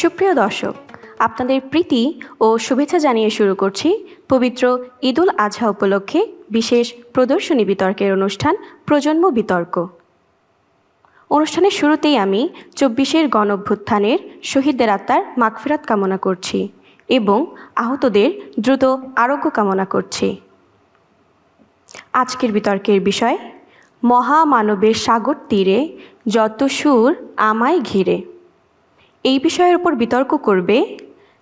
সুপ্রিয় দর্শক, আপনাদের প্রীতি ও শুভেচ্ছা জানিয়ে শুরু করছি পবিত্র ঈদ উল আজহা উপলক্ষে বিশেষ প্রদর্শনী বিতর্কের অনুষ্ঠান প্রজন্ম বিতর্ক। অনুষ্ঠানের শুরুতেই আমি ২৪-এর গণঅভ্যুত্থানের শহীদদের আত্মার মাগফিরাত কামনা করছি এবং আহতদের দ্রুত আরোগ্য কামনা করছি। আজকের বিতর্কের বিষয় মহামানবের সাগর তীরে যত সুর আমায় ঘিরে। এই বিষয়ের উপর বিতর্ক করবে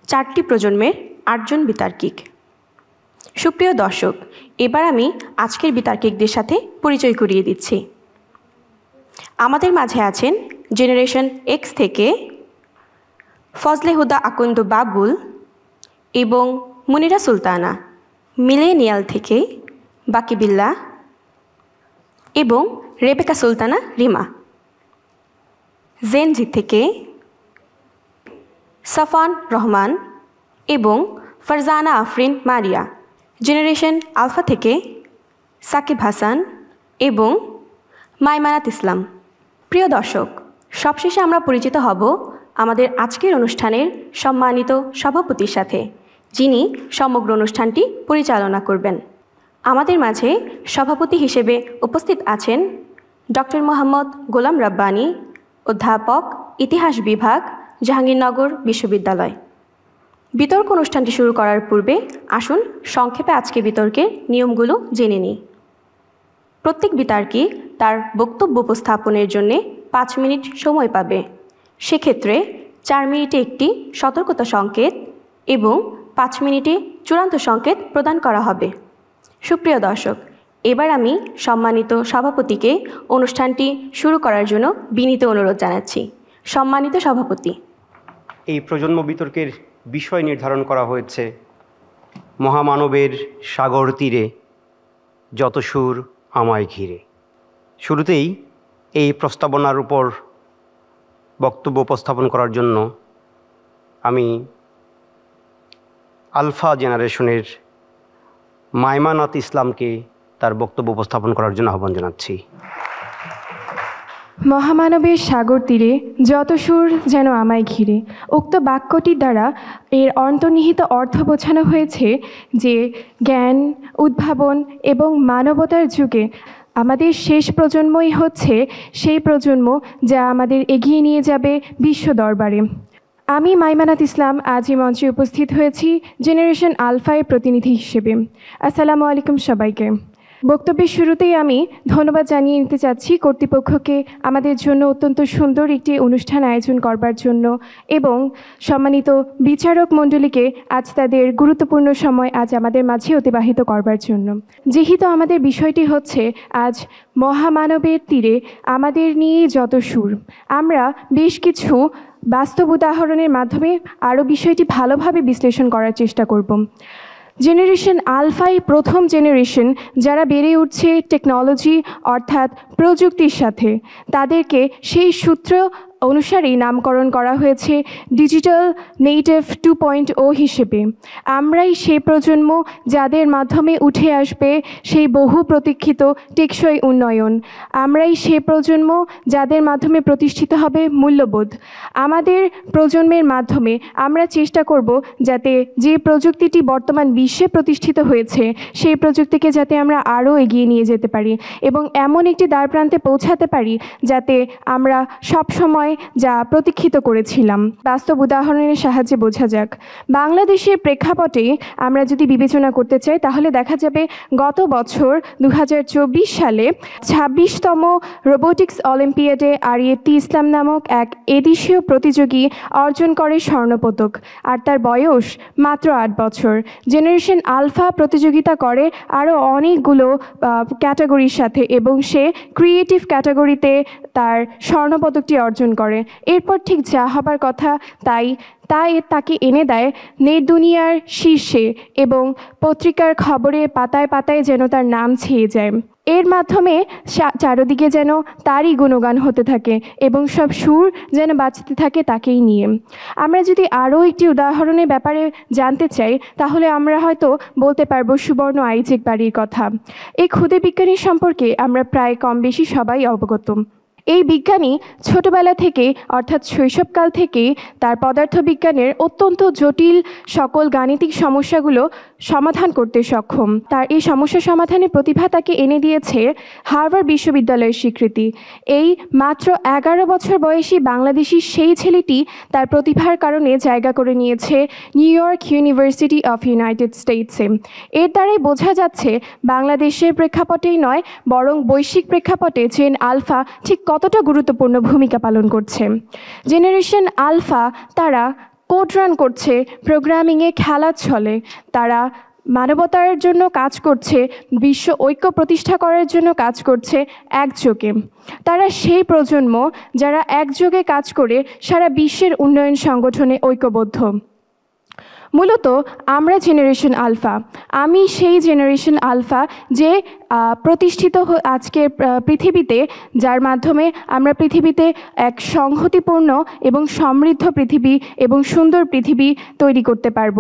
৪টি প্রজন্মের ৮ জন বিতার্কিক। সুপ্রিয় দর্শক, এবার আমি আজকের বিতার্কিকদের সাথে পরিচয় করিয়ে দিচ্ছি। আমাদের মাঝে আছেন জেনারেশন এক্স থেকে ফজলে হুদা আকন্দ বাবুল এবং মুনিরা সুলতানা, মিলেনিয়াল থেকে বাকিবিল্লা এবং রেবেকা সুলতানা রিমা, জেনজি থেকে সাফান রহমান এবং ফারজানা আফরিন মারিয়া, জেনারেশন আলফা থেকে সাকিব হাসান এবং মাইমানাত ইসলাম। প্রিয় দর্শক, সবশেষে আমরা পরিচিত হব আমাদের আজকের অনুষ্ঠানের সম্মানিত সভাপতির সাথে, যিনি সমগ্র অনুষ্ঠানটি পরিচালনা করবেন। আমাদের মাঝে সভাপতি হিসেবে উপস্থিত আছেন ডক্টর মোহাম্মদ গোলাম রাব্বানী, অধ্যাপক, ইতিহাস বিভাগ, জাহাঙ্গীরনগর বিশ্ববিদ্যালয়। বিতর্ক অনুষ্ঠানটি শুরু করার পূর্বে আসুন সংক্ষেপে আজকে বিতর্কের নিয়মগুলো জেনে নিই। প্রত্যেক বিতার্কিক তার বক্তব্য উপস্থাপনের জন্য ৫ মিনিট সময় পাবে। সেক্ষেত্রে ৪ মিনিটে একটি সতর্কতা সংকেত এবং ৫ মিনিটে চূড়ান্ত সংকেত প্রদান করা হবে। সুপ্রিয় দর্শক, এবার আমি সম্মানিত সভাপতিকে অনুষ্ঠানটি শুরু করার জন্য বিনীত অনুরোধ জানাচ্ছি। সম্মানিত সভাপতি। এই প্রজন্ম বিতর্কের বিষয় নির্ধারণ করা হয়েছে মহামানবের সাগর তীরে যত সুর আমায় ঘিরে। শুরুতেই এই প্রস্তাবনার উপর বক্তব্য উপস্থাপন করার জন্য আমি আলফা জেনারেশনের মাইমানাত ইসলামকে তার বক্তব্য উপস্থাপন করার জন্য আহ্বান জানাচ্ছি। মহামানবের সাগর তীরে যত সুর যেন আমায় ঘিরে, উক্ত বাক্যটির দ্বারা এর অন্তর্নিহিত অর্থ বোঝানো হয়েছে যে জ্ঞান, উদ্ভাবন এবং মানবতার যুগে আমাদের শেষ প্রজন্মই হচ্ছে সেই প্রজন্ম যা আমাদের এগিয়ে নিয়ে যাবে বিশ্ব দরবারে। আমি মাইমানাত ইসলাম আজ এই মঞ্চে উপস্থিত হয়েছি জেনারেশন আলফার প্রতিনিধি হিসেবে। আসসালামু আলাইকুম সবাইকে। বক্তব্যের শুরুতেই আমি ধন্যবাদ জানিয়ে নিতে চাচ্ছি কর্তৃপক্ষকে আমাদের জন্য অত্যন্ত সুন্দর একটি অনুষ্ঠান আয়োজন করবার জন্য এবং সম্মানিত বিচারক মণ্ডলীকে আজ তাদের গুরুত্বপূর্ণ সময় আজ আমাদের মাঝে অতিবাহিত করবার জন্য। যেহেতু আমাদের বিষয়টি হচ্ছে আজ মহামানবের তীরে আমাদের নিয়ে যত সুর, আমরা বেশ কিছু বাস্তব উদাহরণের মাধ্যমে আরও বিষয়টি ভালোভাবে বিশ্লেষণ করার চেষ্টা করব। জেনারেশন আলফাই প্রথম জেনারেশন যারা বেড়ে উঠছে টেকনোলজি অর্থাৎ প্রযুক্তির সাথে। তাদেরকে সেই সূত্র অনুসারেই নামকরণ করা হয়েছে ডিজিটাল নেটিভ 2.0 হিসেবে। আমরাই সেই প্রজন্ম যাদের মাধ্যমে উঠে আসবে সেই বহু প্রতীক্ষিত টেকসই উন্নয়ন। আমরাই সেই প্রজন্ম যাদের মাধ্যমে প্রতিষ্ঠিত হবে মূল্যবোধ। আমাদের প্রজন্মের মাধ্যমে আমরা চেষ্টা করব যাতে যে প্রযুক্তিটি বর্তমান বিশ্বে প্রতিষ্ঠিত হয়েছে সেই প্রযুক্তিকে যাতে আমরা আরও এগিয়ে নিয়ে যেতে পারি এবং এমন একটি দ্বারপ্রান্তে পৌঁছাতে পারি যাতে আমরা সবসময় যা প্রতীক্ষিত করেছিলাম বাস্তব উদাহরণের সাহায্যে বোঝা যাক। বাংলাদেশের প্রেক্ষাপটে আমরা যদি বিবেচনা করতে চাই তাহলে দেখা যাবে গত বছর 2024 সালে 26তম রোবোটিক্স অলিম্পিয়াডে আরিয়েতি ইসলাম নামক এক এদেশীয় প্রতিযোগী অর্জন করে স্বর্ণপদক, আর তার বয়স মাত্র 8 বছর। জেনারেশন আলফা প্রতিযোগিতা করে আরও অনেকগুলো ক্যাটাগরির সাথে এবং সে ক্রিয়েটিভ ক্যাটাগরিতে তার স্বর্ণপদকটি অর্জন করে। এরপর ঠিক যা হবার কথা তাই তাকে এনে দেয় নেট দুনিয়ার শীর্ষে এবং পত্রিকার খবরে পাতায় পাতায় যেন তার নাম ছেয়ে যায়। এর মাধ্যমে চারদিকে যেন তারই গুণগান হতে থাকে এবং সব সুর যেন বাঁচতে থাকে তাকেই নিয়ে। আমরা যদি আরও একটি উদাহরণের ব্যাপারে জানতে চাই তাহলে আমরা হয়তো বলতে পারবো সুবর্ণ আইজেক বাড়ির কথা। এই ক্ষুদে বিজ্ঞানী সম্পর্কে আমরা প্রায় কম বেশি সবাই অবগত। এই বিজ্ঞানী ছোটবেলা থেকে অর্থাৎ শৈশবকাল থেকেই তার পদার্থবিজ্ঞানের অত্যন্ত জটিল সকল গাণিতিক সমস্যাগুলো সমাধান করতে সক্ষম। তার এই সমস্যা সমাধানের প্রতিভা তাকে এনে দিয়েছে হার্ভার্ড বিশ্ববিদ্যালয়ের স্বীকৃতি। এই মাত্র 11 বছর বয়সী বাংলাদেশি সেই ছেলেটি তার প্রতিভার কারণে জায়গা করে নিয়েছে New York University of United স্টেটসে। এর দ্বারাই বোঝা যাচ্ছে বাংলাদেশের প্রেক্ষাপটেই নয় বরং বৈশ্বিক প্রেক্ষাপটে জেন আলফা ঠিক কতটা গুরুত্বপূর্ণ ভূমিকা পালন করছে। জেনারেশন আলফা তারা কোড রান করছে, প্রোগ্রামিংয়ে খেলার ছলে, তারা মানবতার জন্য কাজ করছে, বিশ্ব ঐক্য প্রতিষ্ঠা করার জন্য কাজ করছে একযোগে। তারা সেই প্রজন্ম যারা একযোগে কাজ করে সারা বিশ্বের উন্নয়ন সংগঠনে ঐক্যবদ্ধ। মূলত আমরা জেনারেশন আলফা, আমি সেই জেনারেশন আলফা যে প্রতিষ্ঠিত আজকের পৃথিবীতে, যার মাধ্যমে আমরা পৃথিবীতে এক সংহতিপূর্ণ এবং সমৃদ্ধ পৃথিবী এবং সুন্দর পৃথিবী তৈরি করতে পারব।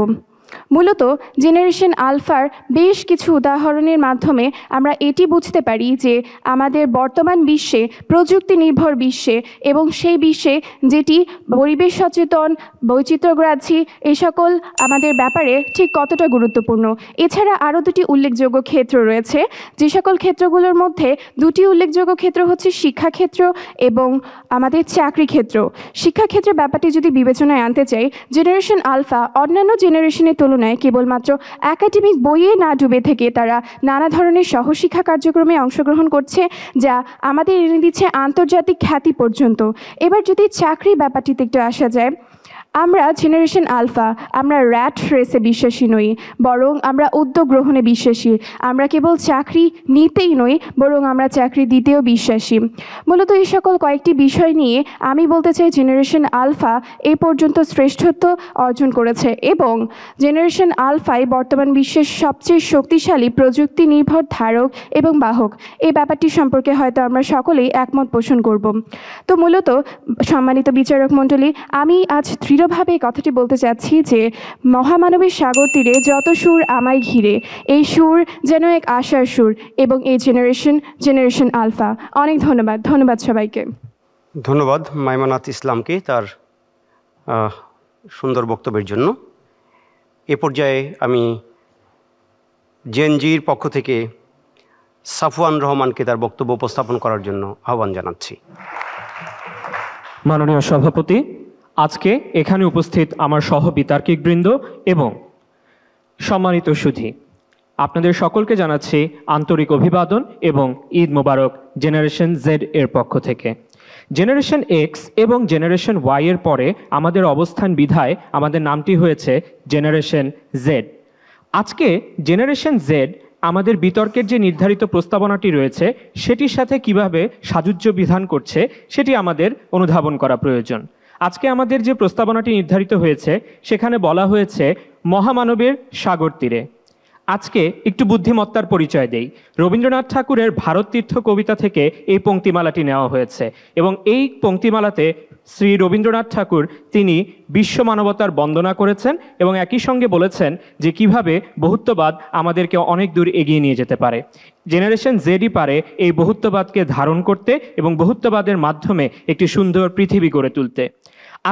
মূলত জেনারেশন আলফার বেশ কিছু উদাহরণের মাধ্যমে আমরা এটি বুঝতে পারি যে আমাদের বর্তমান বিশ্বে, প্রযুক্তি নির্ভর বিশ্বে এবং সেই বিশ্বে যেটি পরিবেশ সচেতন, বৈচিত্র্যগ্রাহী এই সকল আমাদের ব্যাপারে ঠিক কতটা গুরুত্বপূর্ণ। এছাড়া আরও দুটি উল্লেখযোগ্য ক্ষেত্র রয়েছে, যে সকল ক্ষেত্রগুলোর মধ্যে দুটি উল্লেখযোগ্য ক্ষেত্র হচ্ছে শিক্ষাক্ষেত্র এবং আমাদের চাকরি ক্ষেত্র। শিক্ষাক্ষেত্রের ব্যাপারটি যদি বিবেচনায় আনতে চাই, জেনারেশন আলফা অন্যান্য জেনারেশনের তুলনায় কেবলমাত্র একাডেমিক বইয়ে না ডুবে থেকে তারা নানা ধরনের সহশিক্ষা কার্যক্রমে অংশগ্রহণ করছে, যা আমাদের এনে দিচ্ছে আন্তর্জাতিক খ্যাতি পর্যন্ত। এবার যদি চাকরি ব্যাপারটিতে একটু আসা যায়, আমরা জেনারেশন আলফা আমরা র্যাট রেসে বিশ্বাসী নই, বরং আমরা উদ্যোগ গ্রহণে বিশ্বাসী। আমরা কেবল চাকরি নিতেই নই, বরং আমরা চাকরি দিতেও বিশ্বাসী। মূলত এই সকল কয়েকটি বিষয় নিয়ে আমি বলতে চাই জেনারেশন আলফা এ পর্যন্ত শ্রেষ্ঠত্ব অর্জন করেছে এবং জেনারেশন আলফাই বর্তমান বিশ্বের সবচেয়ে শক্তিশালী প্রযুক্তি নির্ভর ধারক এবং বাহক। এই ব্যাপারটি সম্পর্কে হয়তো আমরা সকলেই একমত পোষণ করব। তো মূলত সম্মানিত বিচারক মণ্ডলী, আমি আজ দৃঢ়ভাবে কথাটি বলতে চাচ্ছি যে মহামানবের সাগর তীরে যত সুর আমায় ঘিরে, এই সুর যেন এক আশার সুর এবং এই জেনারেশন আলফা। অনেক ধন্যবাদ সবাইকে। ধন্যবাদ মাইমানাত ইসলামকে তার সুন্দর বক্তব্যের জন্য। এ পর্যায়ে আমি জেনজির পক্ষ থেকে সাফওয়ান রহমানকে তার বক্তব্য উপস্থাপন করার জন্য আহ্বান জানাচ্ছি। মাননীয় সভাপতি, আজকে এখানে উপস্থিত আমার সহ বিতার্কিকবৃন্দ এবং সম্মানিত সুধী, আপনাদের সকলকে জানাচ্ছি আন্তরিক অভিবাদন এবং ঈদ মোবারক জেনারেশন জেড এর পক্ষ থেকে। জেনারেশন এক্স এবং জেনারেশন ওয়াই এর পরে আমাদের অবস্থান বিধায় আমাদের নামটি হয়েছে জেনারেশন জেড। আজকে জেনারেশন জেড আমাদের বিতর্কের যে নির্ধারিত প্রস্তাবনাটি রয়েছে সেটির সাথে কিভাবে সাযুজ্য বিধান করছে সেটি আমাদের অনুধাবন করা প্রয়োজন। আজকে আমাদের যে প্রস্তাবনাটি নির্ধারিত হয়েছে সেখানে বলা হয়েছে মহামানবের সাগর তীরে। আজকে একটু বুদ্ধিমত্তার পরিচয় দেই। রবীন্দ্রনাথ ঠাকুরের ভারত তীর্থ কবিতা থেকে এই পংক্তিমালাটি নেওয়া হয়েছে এবং এই পংক্তিমালাতে শ্রী রবীন্দ্রনাথ ঠাকুর তিনি বিশ্ব মানবতার বন্দনা করেছেন এবং একই সঙ্গে বলেছেন যে কিভাবে বহুত্ববাদ আমাদেরকে অনেক দূর এগিয়ে নিয়ে যেতে পারে। জেনারেশন জেডই পারে এই বহুত্ববাদকে ধারণ করতে এবং বহুত্ববাদের মাধ্যমে একটি সুন্দর পৃথিবী গড়ে তুলতে।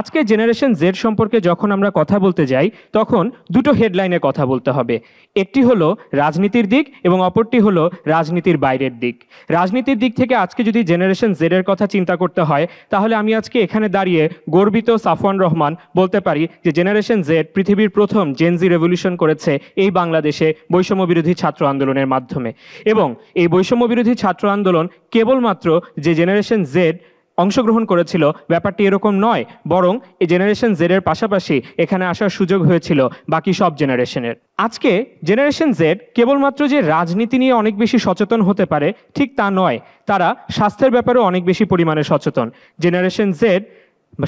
আজকে জেনারেশন জেড সম্পর্কে যখন আমরা কথা বলতে যাই তখন দুটো হেডলাইনে কথা বলতে হবে। একটি হলো রাজনীতির দিক এবং অপরটি হলো রাজনীতির বাইরের দিক। রাজনীতির দিক থেকে আজকে যদি জেনারেশন জেডের কথা চিন্তা করতে হয় তাহলে আমি আজকে এখানে দাঁড়িয়ে গর্বিত সাফওয়ান রহমান বলতে পারি যে জেনারেশন জেড পৃথিবীর প্রথম জেনজি রেভলিউশন করেছে এই বাংলাদেশে বৈষম্য বিরোধী ছাত্র আন্দোলনের মাধ্যমে। এবং এই বৈষম্য বিরোধী ছাত্র আন্দোলন কেবলমাত্র যে জেনারেশন জেড অংশগ্রহণ করেছিল ব্যাপারটি এরকম নয়, বরং এই জেনারেশন জেডের পাশাপাশি এখানে আসার সুযোগ হয়েছিল বাকি সব জেনারেশনের। আজকে জেনারেশন জেড কেবলমাত্র যে রাজনীতি নিয়ে অনেক বেশি সচেতন হতে পারে ঠিক তা নয়, তারা স্বাস্থ্যের ব্যাপারেও অনেক বেশি পরিমাণে সচেতন। জেনারেশন জেড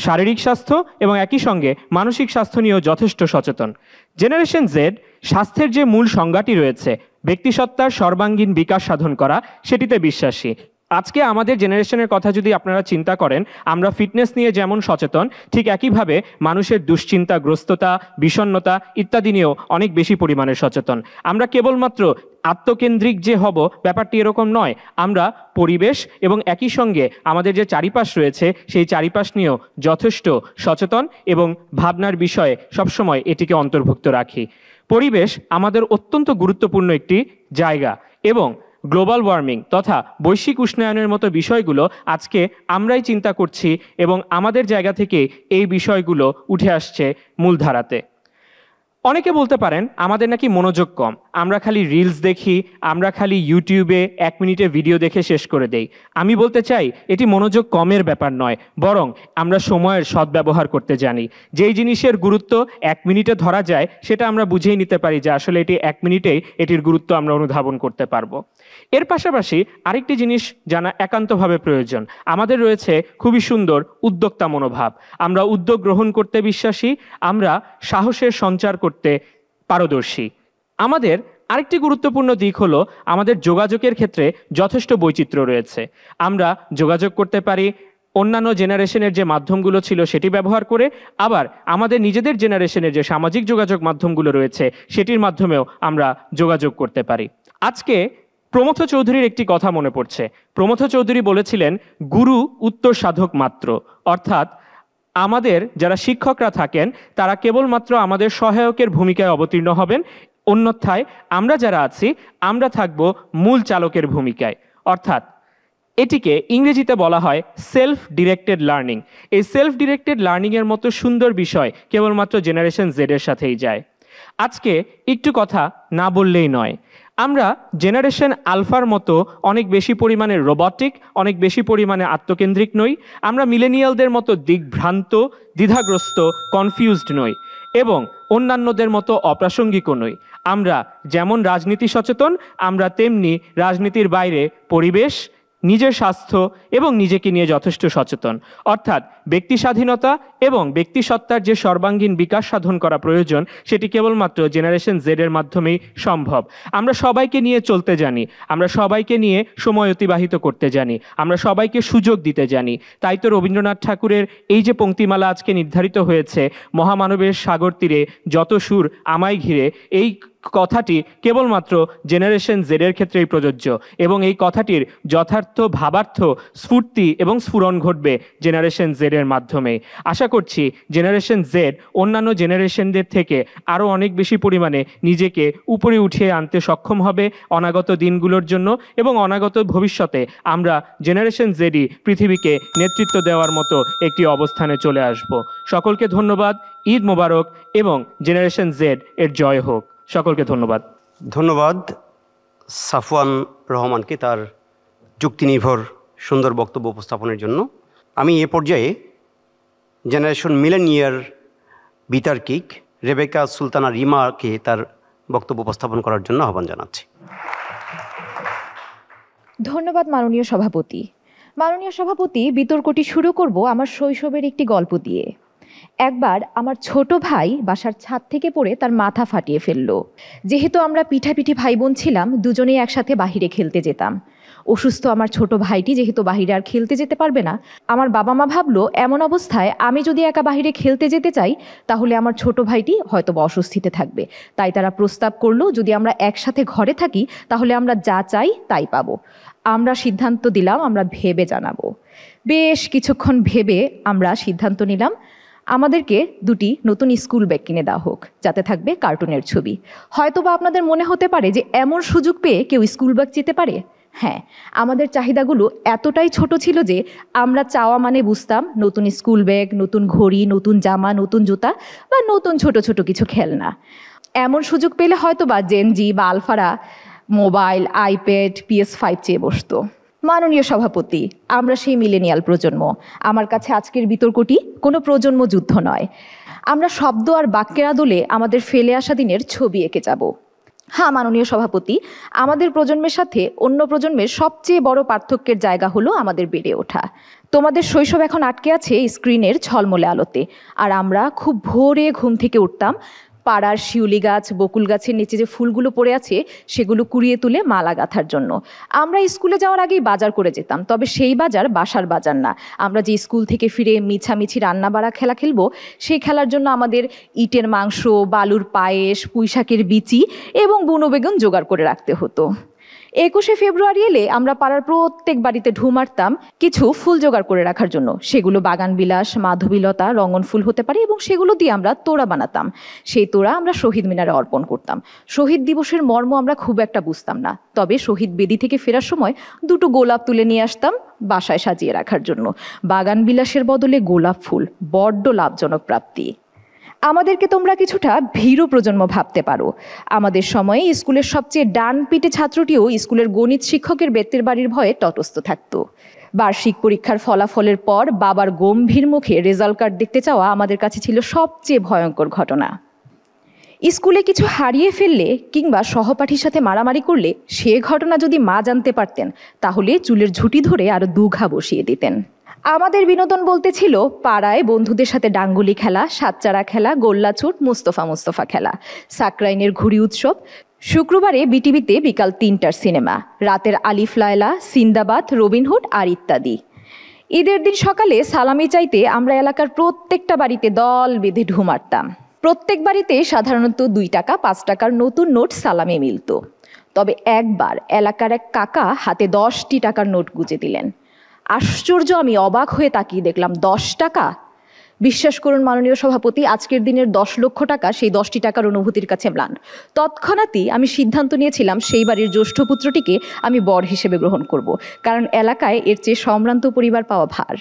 শারীরিক স্বাস্থ্য এবং একই সঙ্গে মানসিক স্বাস্থ্য নিয়েও যথেষ্ট সচেতন। জেনারেশন জেড স্বাস্থ্যের যে মূল সংজ্ঞাটি রয়েছে ব্যক্তিসত্তার সর্বাঙ্গীন বিকাশ সাধন করা সেটিতে বিশ্বাসী। আজকে আমাদের জেনারেশনের কথা যদি আপনারা চিন্তা করেন, আমরা ফিটনেস নিয়ে যেমন সচেতন, ঠিক একইভাবে মানুষের দুশ্চিন্তাগ্রস্ততা, বিষণ্ণতা ইত্যাদি নিয়েও অনেক বেশি পরিমাণে সচেতন। আমরা কেবলমাত্র আত্মকেন্দ্রিক যে হব ব্যাপারটি এরকম নয়, আমরা পরিবেশ এবং একই সঙ্গে আমাদের যে চারিপাশ রয়েছে সেই চারিপাশ নিয়েও যথেষ্ট সচেতন এবং ভাবনার বিষয়ে সবসময় এটিকে অন্তর্ভুক্ত রাখি। পরিবেশ আমাদের অত্যন্ত গুরুত্বপূর্ণ একটি জায়গা এবং গ্লোবাল ওয়ার্মিং তথা বৈশ্বিক উষ্ণায়নের মতো বিষয়গুলো আজকে আমরাই চিন্তা করছি এবং আমাদের জায়গা থেকে এই বিষয়গুলো উঠে আসছে মূলধারাতে। অনেকে বলতে পারেন আমাদের নাকি মনোযোগ কম, আমরা খালি রিলস দেখি, আমরা খালি ইউটিউবে 1 মিনিটে ভিডিও দেখে শেষ করে দেই। আমি বলতে চাই এটি মনোযোগ কমের ব্যাপার নয়, বরং আমরা সময়ের সদ্ব্যবহার করতে জানি। যেই জিনিসের গুরুত্ব 1 মিনিটে ধরা যায় সেটা আমরা বুঝেই নিতে পারি যে আসলে এটি 1 মিনিটেই এটির গুরুত্ব আমরা অনুধাবন করতে পারবো। এর পাশাপাশি আরেকটি জিনিস জানা একান্তভাবে প্রয়োজন, আমাদের রয়েছে খুবই সুন্দর উদ্যোক্তা মনোভাব। আমরা উদ্যোগ গ্রহণ করতে বিশ্বাসী, আমরা সাহসের সঞ্চার করতে পারদর্শী। আমাদের আরেকটি গুরুত্বপূর্ণ দিক হলো আমাদের যোগাযোগের ক্ষেত্রে যথেষ্ট বৈচিত্র্য রয়েছে। আমরা যোগাযোগ করতে পারি অন্যান্য জেনারেশনের যে মাধ্যমগুলো ছিল সেটি ব্যবহার করে, আবার আমাদের নিজেদের জেনারেশনের যে সামাজিক যোগাযোগ মাধ্যমগুলো রয়েছে সেটির মাধ্যমেও আমরা যোগাযোগ করতে পারি। আজকে প্রমথ চৌধুরীর একটি কথা মনে পড়ছে। প্রমথ চৌধুরী বলেছিলেন, গুরু উত্তর সাধক মাত্র, অর্থাৎ আমাদের যারা শিক্ষকরা থাকেন তারা কেবলমাত্র আমাদের সহায়কের ভূমিকায় অবতীর্ণ হবেন, অন্যথায় আমরা যারা আছি আমরা থাকব মূল চালকের ভূমিকায়। অর্থাৎ এটিকে ইংরেজিতে বলা হয় সেলফ ডিরেক্টেড লার্নিং। এই সেলফ ডিরেক্টেড লার্নিংয়ের মতো সুন্দর বিষয় কেবলমাত্র জেনারেশন জেডের সাথেই যায়। আজকে একটু কথা না বললেই নয়, আমরা জেনারেশন আলফার মতো অনেক বেশি পরিমাণে রোবটিক, অনেক বেশি পরিমাণে আত্মকেন্দ্রিক নই। আমরা মিলেনিয়ালদের মতো দিগ্ভ্রান্ত, দ্বিধাগ্রস্ত, কনফিউজড নই এবং অন্যান্যদের মতো অপ্রাসঙ্গিকও নই। আমরা যেমন রাজনীতি সচেতন, আমরা তেমনি রাজনীতির বাইরে পরিবেশ, নিজের স্বাস্থ্য এবং নিজেকে নিয়ে যথেষ্ট সচেতন। অর্থাৎ ব্যক্তি স্বাধীনতা এবং ব্যক্তিসত্তার যে সর্বাঙ্গীন বিকাশ সাধন করা প্রয়োজন সেটি কেবলমাত্র জেনারেশন জেডের মাধ্যমেই সম্ভব। আমরা সবাইকে নিয়ে চলতে জানি, আমরা সবাইকে নিয়ে সময় অতিবাহিত করতে জানি, আমরা সবাইকে সুযোগ দিতে জানি। তাই তো রবীন্দ্রনাথ ঠাকুরের এই যে পংক্তিমালা আজকে নির্ধারিত হয়েছে, মহামানবের সাগর তীরে যত সুর আমায় ঘিরে, এই কথাটি কেবলমাত্র জেনারেশন জেডের ক্ষেত্রেই প্রযোজ্য এবং এই কথাটির যথার্থ ভাবার্থ স্ফূর্তি এবং স্ফুরণ ঘটবে জেনারেশন জেডের মাধ্যমে। আশা করছি জেনারেশন জেড অন্যান্য জেনারেশনদের থেকে আরও অনেক বেশি পরিমাণে নিজেকে উপরে উঠিয়ে আনতে সক্ষম হবে অনাগত দিনগুলোর জন্য এবং অনাগত ভবিষ্যতে আমরা জেনারেশন জেডই পৃথিবীকে নেতৃত্ব দেওয়ার মতো একটি অবস্থানে চলে আসব। সকলকে ধন্যবাদ, ঈদ মোবারক এবং জেনারেশন জেড এর জয় হোক। সকলকে ধন্যবাদ। ধন্যবাদ সাফওয়ান রহমানকে তার যুক্তিনির্ভর সুন্দর বক্তব্য উপস্থাপনের জন্য। আমি এ পর্যায়ে জেনারেশন মিলেনিয়ার বিতার্কিক রেবেকা সুলতানা রিমাকে তার বক্তব্য উপস্থাপন করার জন্য আহ্বান জানাচ্ছি। ধন্যবাদ মাননীয় সভাপতি। মাননীয় সভাপতি, বিতর্কটি শুরু করব আমার শৈশবের একটি গল্প দিয়ে। একবার আমার ছোট ভাই বাসার ছাদ থেকে পড়ে তার মাথা ফাটিয়ে ফেলল। যেহেতু আমরা পিঠাপিঠি ভাই বোন ছিলাম, দুজনেই একসাথে বাহিরে খেলতে যেতাম। অসুস্থ আমার ছোট ভাইটি যেহেতু বাহিরে আর খেলতে যেতে পারবে না, আমার বাবা মা ভাবলো এমন অবস্থায় আমি যদি একা বাহিরে খেলতে যেতে চাই তাহলে আমার ছোট ভাইটি হয়তো বা অস্বস্তিতে থাকবে। তাই তারা প্রস্তাব করলো যদি আমরা একসাথে ঘরে থাকি তাহলে আমরা যা চাই তাই পাবো। আমরা সিদ্ধান্ত দিলাম আমরা ভেবে জানাবো। বেশ কিছুক্ষণ ভেবে আমরা সিদ্ধান্ত নিলাম আমাদেরকে দুটি নতুন স্কুল ব্যাগ কিনে দেওয়া হোক, যাতে থাকবে কার্টুনের ছবি। হয়তোবা আপনাদের মনে হতে পারে যে এমন সুযোগ পেয়ে কেউ স্কুল ব্যাগ চেতে পারে। হ্যাঁ, আমাদের চাহিদাগুলো এতটাই ছোট ছিল যে আমরা চাওয়া মানে বুঝতাম নতুন স্কুল ব্যাগ, নতুন ঘড়ি, নতুন জামা, নতুন জুতা বা নতুন ছোট ছোট কিছু খেলনা। এমন সুযোগ পেলে হয়তোবা জেনজি বা আলফারা মোবাইল, আইপ্যাড, PS5 চেয়ে বসতো। মাননীয় সভাপতি, আমরা সেই মিলেনিয়াল প্রজন্ম। আমার কাছে আজকের বিতর্কটি কোনো প্রজন্ম যুদ্ধ নয়। আমরা শব্দ আর বাক্যের আদলে আমাদের ফেলে আসা দিনের ছবি এঁকে যাব। হ্যাঁ মাননীয় সভাপতি, আমাদের প্রজন্মের সাথে অন্য প্রজন্মের সবচেয়ে বড় পার্থক্যের জায়গা হলো আমাদের বেড়ে ওঠা। তোমাদের শৈশব এখন আটকে আছে স্ক্রিনের ঝলমলে আলোতে, আর আমরা খুব ভোরে ঘুম থেকে উঠতাম, পাড়ার শিউলি গাছ, বকুল গাছের নিচে যে ফুলগুলো পড়ে আছে সেগুলো কুড়িয়ে তুলে মালা গাঁথার জন্য। আমরা স্কুলে যাওয়ার আগেই বাজার করে যেতাম, তবে সেই বাজার বাসার বাজার না। আমরা যে স্কুল থেকে ফিরে মিছামিছি রান্না বাড়া খেলা খেলবো, সেই খেলার জন্য আমাদের ইটের মাংস, বালুর পায়েস, পুঁইশাকের বিচি এবং বুনো বেগুন জোগাড় করে রাখতে হতো। 21শে ফেব্রুয়ারি এলে আমরা পাড়ার প্রত্যেক বাড়িতে ঢু মারতাম কিছু ফুল জোগাড় করে রাখার জন্য। সেগুলো বাগান বিলাস, মাধবীলতা, রঙন ফুল হতে পারে এবং সেগুলো দিয়ে আমরা তোড়া বানাতাম। সেই তোড়া আমরা শহীদ মিনারে অর্পণ করতাম। শহীদ দিবসের মর্ম আমরা খুব একটা বুঝতাম না, তবে শহীদ বেদি থেকে ফেরার সময় 2টো গোলাপ তুলে নিয়ে আসতাম বাসায় সাজিয়ে রাখার জন্য। বাগান বিলাসের বদলে গোলাপ ফুল বড্ড লাভজনক প্রাপ্তি। আমাদেরকে তোমরা কিছুটা ভীরু প্রজন্ম ভাবতে পারো। আমাদের সময়ে স্কুলের সবচেয়ে ডান পিটে ছাত্রটিও স্কুলের গণিত শিক্ষকের বেতের বাড়ির ভয়ে তটস্থ থাকতো। বার্ষিক পরীক্ষার ফলাফলের পর বাবার গম্ভীর মুখে রেজাল্ট কার্ড দেখতে চাওয়া আমাদের কাছে ছিল সবচেয়ে ভয়ঙ্কর ঘটনা। স্কুলে কিছু হারিয়ে ফেললে কিংবা সহপাঠীর সাথে মারামারি করলে সে ঘটনা যদি মা জানতে পারতেন, তাহলে চুলের ঝুঁটি ধরে আরো 2 ঘা বসিয়ে দিতেন। আমাদের বিনোদন বলতে ছিল পাড়ায় বন্ধুদের সাথে ডাঙ্গুলি খেলা, সাতচারা খেলা, গোল্লাছুট, মুস্তফা খেলা, সাকরাইনের ঘুড়ি উৎসব, শুক্রবারে বিটিভিতে বিকাল 3টার সিনেমা, রাতের আলিফ লায়লা, সিন্দাবাদ, রবিনহুড আর ইত্যাদি। ঈদের দিন সকালে সালামি চাইতে আমরা এলাকার প্রত্যেকটা বাড়িতে দল বেঁধে ঢু মারতাম। প্রত্যেক বাড়িতে সাধারণত 2 টাকা 5 টাকার নতুন নোট সালামে মিলত। তবে একবার এলাকার এক কাকা হাতে 10টি টাকার নোট গুঁজে দিলেন। আশ্চর্য, আমি অবাক হয়ে তাকিয়ে দেখলাম 10 টাকা। বিশ্বাস করুন মাননীয় সভাপতি, আজকের দিনের 10 লক্ষ টাকা সেই 10টি টাকার অনুভূতির কাছে ম্লান। তৎক্ষণাৎই আমি সিদ্ধান্ত নিয়েছিলাম সেই বাড়ির জ্যেষ্ঠ পুত্রটিকে আমি বর হিসেবে গ্রহণ করব, কারণ এলাকায় এর চেয়ে সম্ভ্রান্ত পরিবার পাওয়া ভার।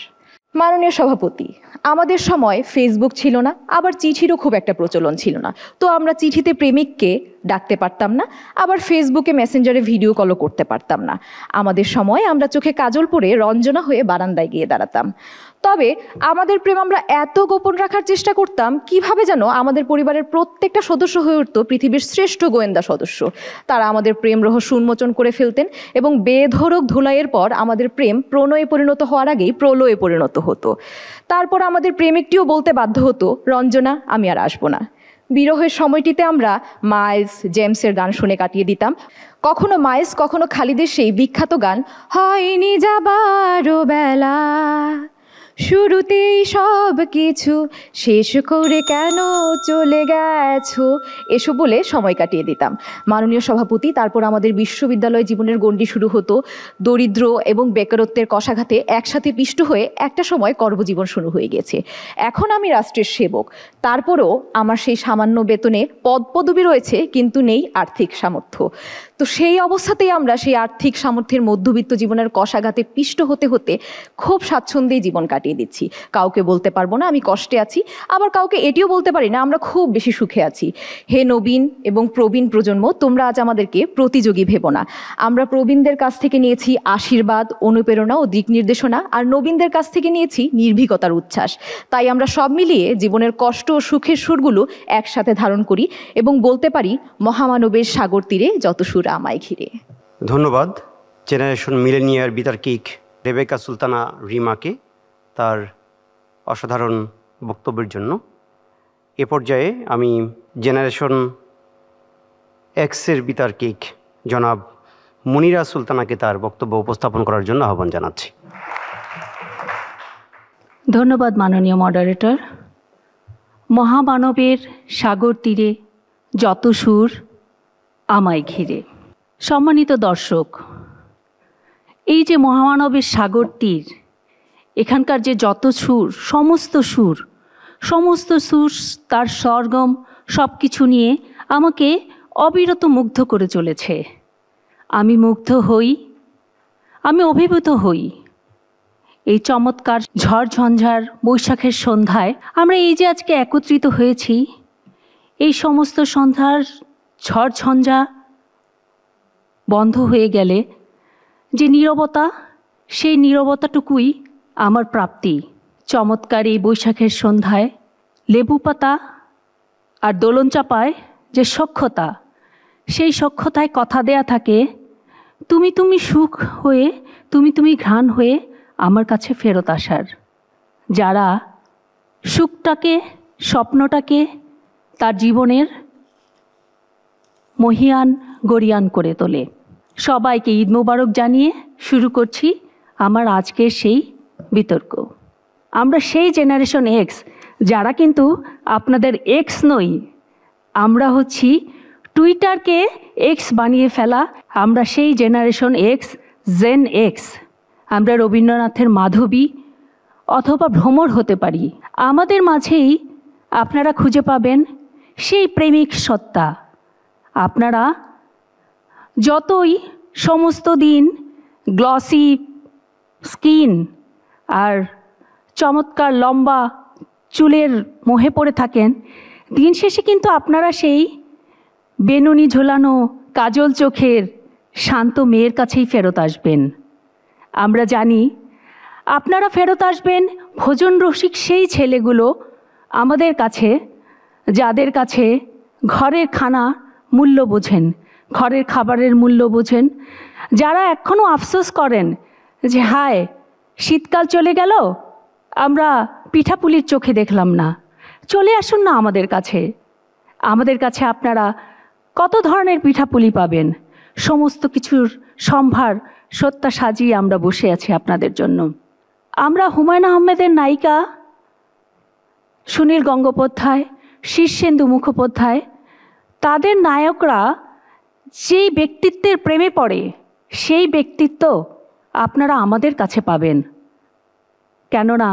মাননীয় সভাপতি, আমাদের সময় ফেসবুক ছিল না, আবার চিঠিরও খুব একটা প্রচলন ছিল না। তো আমরা চিঠিতে প্রেমিককে ডাকতে পারতাম না, আবার ফেসবুকে মেসেঞ্জারে ভিডিও কলও করতে পারতাম না। আমাদের সময় আমরা চোখে কাজল পরে রঞ্জনা হয়ে বারান্দায় গিয়ে দাঁড়াতাম। তবে আমাদের প্রেম আমরা এত গোপন রাখার চেষ্টা করতাম, কিভাবে যেন আমাদের পরিবারের প্রত্যেকটা সদস্য হয়ে উঠত পৃথিবীর শ্রেষ্ঠ গোয়েন্দা সদস্য। তারা আমাদের প্রেম রহস্য উন্মোচন করে ফেলতেন এবং বেধড়ক ধুলাইয়ের পর আমাদের প্রেম প্রণয়ে পরিণত হওয়ার আগেই প্রলয়ে পরিণত হতো। তারপর আমাদের প্রেমিকটিও বলতে বাধ্য হতো, রঞ্জনা, আমি আর আসবো না। বিরহের সময়টিতে আমরা মাইলস, জেমসের গান শুনে কাটিয়ে দিতাম। কখনো মাইলস, কখনো খালিদের সেই বিখ্যাত গান, হয়নি যাবারও বেলা, শুরুতেই সব কিছু শেষ করে কেন চলে গেছো, এসব বলে সময় কাটিয়ে দিতাম। মাননীয় সভাপতি, তারপর আমাদের বিশ্ববিদ্যালয় জীবনের গণ্ডি শুরু হতো। দরিদ্র এবং বেকারত্বের কষাঘাতে একসাথে পিষ্ট হয়ে একটা সময় কর্মজীবন শুরু হয়ে গেছে। এখন আমি রাষ্ট্রের সেবক, তারপরও আমার সেই সামান্য বেতনে পদপদবি রয়েছে, কিন্তু নেই আর্থিক সামর্থ্য। তো সেই অবস্থাতেই আমরা সেই আর্থিক সামর্থ্যের মধ্যবিত্ত জীবনের কষাঘাতে পিষ্ট হতে হতে খুব স্বাচ্ছন্দ্যেই জীবন কাটিয়ে দিচ্ছি। কাউকে বলতে পারবো না আমি কষ্টে আছি, আবার কাউকে এটিও বলতে পারি না আমরা খুব বেশি সুখে আছি। হে নবীন এবং প্রবীণ প্রজন্ম, তোমরা আজ আমাদেরকে প্রতিযোগী ভেবো না। আমরা প্রবীণদের কাছ থেকে নিয়েছি আশীর্বাদ, অনুপ্রেরণা ও দিক নির্দেশনা, আর নবীনদের কাছ থেকে নিয়েছি নির্ভীকতার উচ্ছ্বাস। তাই আমরা সব মিলিয়ে জীবনের কষ্ট ও সুখের সুরগুলো একসাথে ধারণ করি এবং বলতে পারি, মহামানবের সাগর তীরে যত সুর আমায় ঘিরে। ধন্যবাদ জেনারেশন মিলেনিয়ার বিতার্কিক রেবেকা সুলতানা রিমাকে তার অসাধারণ বক্তব্যের জন্য। এ পর্যায়ে আমি জেনারেশন এক্সের বিতার্কিক জনাব মুনিরা সুলতানাকে তার বক্তব্য উপস্থাপন করার জন্য আহ্বান জানাচ্ছি। ধন্যবাদ মাননীয় মডারেটর। মহামানবের সাগর তীরে যত সুর আমায় ঘিরে। সম্মানিত দর্শক, এই যে মহামানবের সাগর তীর, এখানকার যে যত সুর, সমস্ত সুর তার সরগম সব কিছু নিয়ে আমাকে অবিরত মুগ্ধ করে চলেছে। আমি মুগ্ধ হই, আমি অভিভূত হই। এই চমৎকার ঝড়ঝঞ্ঝার বৈশাখের সন্ধ্যায় আমরা এই যে আজকে একত্রিত হয়েছি, এই সমস্ত সন্ধ্যার ঝড়ঝঞ্ঝা বন্ধ হয়ে গেলে যে নীরবতা, সেই নীরবতাটুকুই আমার প্রাপ্তি। চমৎকার এই বৈশাখের সন্ধ্যায় লেবু পাতা আর দোলন চাপায় যে সখ্যতা, সেই সখ্যতায় কথা দেয়া থাকে, তুমি সুখ হয়ে, তুমি ঘ্রাণ হয়ে আমার কাছে ফেরত আসার। যারা সুখটাকে, স্বপ্নটাকে তার জীবনের মহিয়ান গরিয়ান করে তোলে। সবাইকে ঈদ মোবারক জানিয়ে শুরু করছি আমার আজকের সেই বিতর্ক। আমরা সেই জেনারেশন এক্স যারা কিন্তু আপনাদের এক্স নই, আমরা হচ্ছি টুইটারকে এক্স বানিয়ে ফেলা, আমরা সেই জেনারেশন এক্স, জেন এক্স। আমরা রবীন্দ্রনাথের মাধবী অথবা ভ্রমর হতে পারি। আমাদের মাঝেই আপনারা খুঁজে পাবেন সেই প্রেমিক সত্তা। আপনারা যতই সমস্ত দিন গ্লসি স্কিন আর চমৎকার লম্বা চুলের মোহে পড়ে থাকেন, দিন শেষে কিন্তু আপনারা সেই বেনুনি ঝোলানো কাজল চোখের শান্ত মেয়ের কাছেই ফেরত আসবেন। আমরা জানি আপনারা ফেরত আসবেন ভোজন রসিক সেই ছেলেগুলো আমাদের কাছে, যাদের কাছে ঘরের খানা মূল্য বোঝেন, ঘরের খাবারের মূল্য বোঝেন, যারা এখনও আফসোস করেন যে হায় শীতকাল চলে গেল, আমরা পিঠাপুলির চোখে দেখলাম না। চলে আসুন না আমাদের কাছে। আমাদের কাছে আপনারা কত ধরনের পিঠাপুলি পাবেন, সমস্ত কিছুর সম্ভার সত্তা সাজিয়ে আমরা বসে আছি আপনাদের জন্য। আমরা হুমায়ুন আহমেদের নায়িকা সুনীল গঙ্গোপাধ্যায়, শীর্ষেন্দু মুখোপাধ্যায়, তাদের নায়করা যেই ব্যক্তিত্বের প্রেমে পড়ে সেই ব্যক্তিত্ব আপনারা আমাদের কাছে পাবেন। কেননা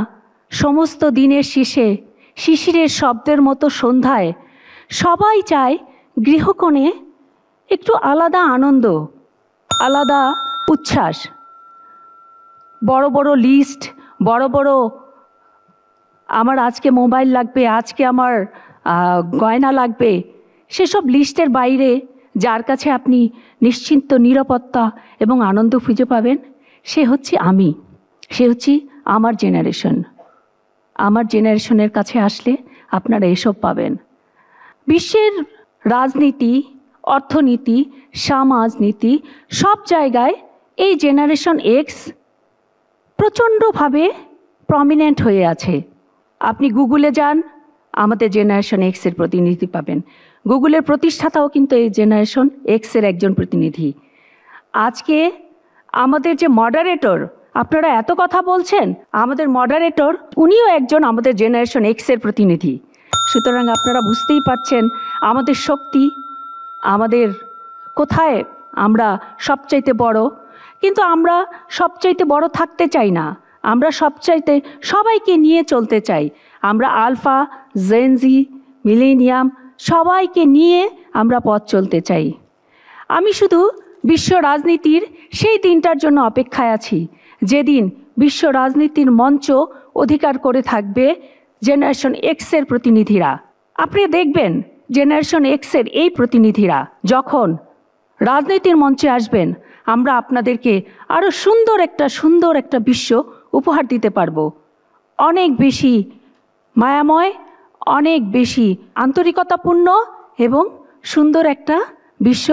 সমস্ত দিনের শেষে শিশিরের শব্দের মতো সন্ধ্যায় সবাই চায় গৃহকোণে একটু আলাদা আনন্দ, আলাদা উচ্ছ্বাস। বড় বড় লিস্ট, বড় বড় আমার আজকে মোবাইল লাগবে, আজকে আমার গয়না লাগবে, সেসব লিস্টের বাইরে যার কাছে আপনি নিশ্চিন্ত নিরাপত্তা এবং আনন্দ খুঁজে পাবেন, সে হচ্ছে আমি, সে হচ্ছে আমার জেনারেশন। আমার জেনারেশনের কাছে আসলে আপনারা এসব পাবেন। বিশ্বের রাজনীতি, অর্থনীতি, সমাজনীতি সব জায়গায় এই জেনারেশন এক্স প্রচণ্ডভাবে প্রমিনেন্ট হয়ে আছে। আপনি গুগলে যান, আমাদের জেনারেশন এক্সের প্রতিনিধি পাবেন। গুগলের প্রতিষ্ঠাতাও কিন্তু এই জেনারেশন এক্সের একজন প্রতিনিধি। আজকে আমাদের যে মডারেটর, আপনারা এত কথা বলছেন, আমাদের মডারেটর উনিও একজন আমাদের জেনারেশন এক্সের প্রতিনিধি। সুতরাং আপনারা বুঝতেই পারছেন আমাদের শক্তি, আমাদের কোথায় আমরা সবচাইতে বড়। কিন্তু আমরা সবচাইতে বড় থাকতে চাই না, আমরা সবচাইতে সবাইকে নিয়ে চলতে চাই। আমরা আলফা, জেনজি, মিলেনিয়াম সবাইকে নিয়ে আমরা পথ চলতে চাই। আমি শুধু বিশ্ব রাজনীতির সেই দিনটার জন্য অপেক্ষায় আছি যেদিন বিশ্ব রাজনীতির মঞ্চ অধিকার করে থাকবে জেনারেশন এক্সের প্রতিনিধিরা। আপনি দেখবেন জেনারেশন এক্সের এই প্রতিনিধিরা যখন রাজনীতির মঞ্চে আসবেন, আমরা আপনাদেরকে আরও সুন্দর একটা বিশ্ব উপহার দিতে পারবো। অনেক বেশি মায়াময়, অনেক বেশি আন্তরিকতাপূর্ণ এবং সুন্দর একটা বিশ্ব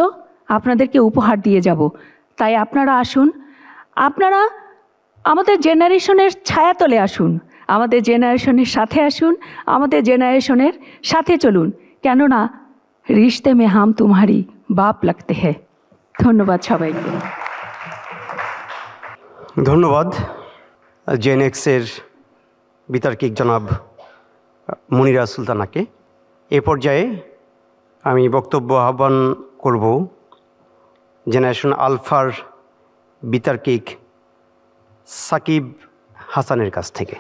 আপনাদেরকে উপহার দিয়ে যাব। তাই আপনারা আসুন, আপনারা আমাদের জেনারেশনের ছায়াতলে আসুন, আমাদের জেনারেশনের সাথে আসুন, আমাদের জেনারেশনের সাথে চলুন। কেননা রিশতে মে হাম তুমহারি বাপ লাগতে হ্যায়। ধন্যবাদ সবাইকে। ধন্যবাদ জেন এক্সের বিতার্কিক জনাব মনিরা সুলতানাকে। এ পর্যায়ে আমি বক্তব্য আহ্বান করব জেনারেশন আলফার বিতার্কিক সাকিব হাসানের কাছ থেকে।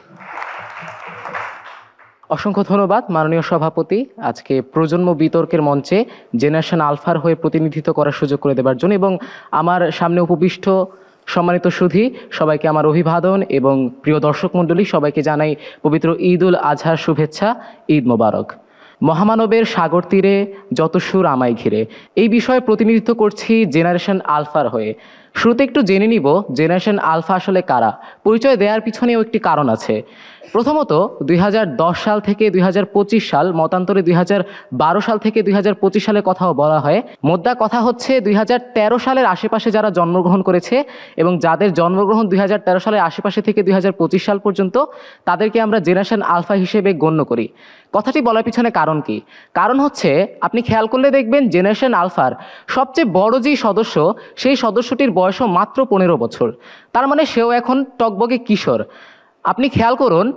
অসংখ্য ধন্যবাদ মাননীয় সভাপতি, আজকে প্রজন্ম বিতর্কের মঞ্চে জেনারেশন আলফার হয়ে প্রতিনিধিত্ব করার সুযোগ করে দেবার জন্য। এবং আমার সামনে উপবিষ্ট সম্মানিত সুধী সবাইকে আমার অভিবাদন এবং প্রিয় দর্শক মণ্ডলী সবাইকে জানাই পবিত্র ঈদ উল আজহার শুভেচ্ছা, ঈদ মোবারক। মহামানবের সাগর তীরে যত সুর আমায় ঘিরে, এই বিষয়ে প্রতিনিধিত্ব করছি জেনারেশন আলফার হয়ে। শুরুতে একটু জেনে নিব জেনারেশন আলফা আসলে কারা। পরিচয় দেওয়ার পিছনেও একটি কারণ আছে। প্রথমত 2010 সাল থেকে 2025 সাল, মতান্তরে 2012 সাল থেকে 2025 সালের কথাও বলা হয়। মোদ্দা কথা হচ্ছে 2013 সালের আশেপাশে যারা জন্মগ্রহণ করেছে এবং যাদের জন্মগ্রহণ 2013 সালের আশেপাশে থেকে 2025 সাল পর্যন্ত, তাদেরকে আমরা জেনারেশন আলফা হিসেবে গণ্য করি। কথাটি বলার পিছনে কারণ কি? কারণ হচ্ছে, আপনি খেয়াল করলে দেখবেন জেনারেশন আলফার সবচেয়ে বড় যেই সদস্য, সেই সদস্যটির বয়সও মাত্র 15 বছর। তার মানে সেও এখন টকবগে কিশোর। আপনি খেয়াল করুন,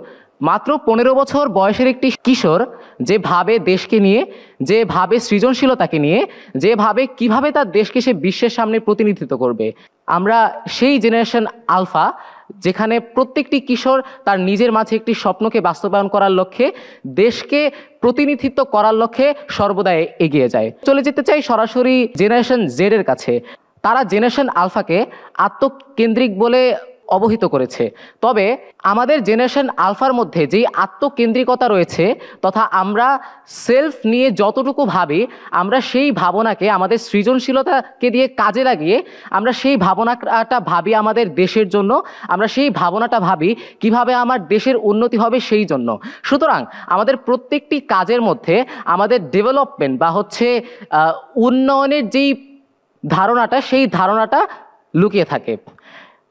মাত্র 15 বছর বয়সের একটি কিশোর যে ভাবে দেশকে নিয়ে, যে ভাবে সৃজনশীলতাকে নিয়ে, যে ভাবে কিভাবে তার দেশকে সে বিশ্বের সামনে প্রতিনিধিত্ব করবে, আমরা সেই জেনারেশন আলফা যেখানে প্রত্যেকটি কিশোর তার নিজের মাঝে একটি স্বপ্নকে বাস্তবায়ন করার লক্ষ্যে, দেশকে প্রতিনিধিত্ব করার লক্ষ্যে সর্বদা এগিয়ে যায়। চলে যেতে চাই সরাসরি জেনারেশন জেড এর কাছে। তারা জেনারেশন আলফাকে আত্মকেন্দ্রিক বলে অবহিত করেছে। তবে আমাদের জেনারেশন আলফার মধ্যে যেই আত্মকেন্দ্রিকতা রয়েছে, তথা আমরা সেলফ নিয়ে যতটুকু ভাবি, আমরা সেই ভাবনাকে আমাদের সৃজনশীলতাকে দিয়ে কাজে লাগিয়ে আমরা সেই ভাবনাটা ভাবি আমাদের দেশের জন্য, আমরা সেই ভাবনাটা ভাবি কিভাবে আমার দেশের উন্নতি হবে সেই জন্য। সুতরাং আমাদের প্রত্যেকটি কাজের মধ্যে আমাদের ডেভেলপমেন্ট বা হচ্ছে উন্নয়নের যেই ধারণাটা, সেই ধারণাটা লুকিয়ে থাকে।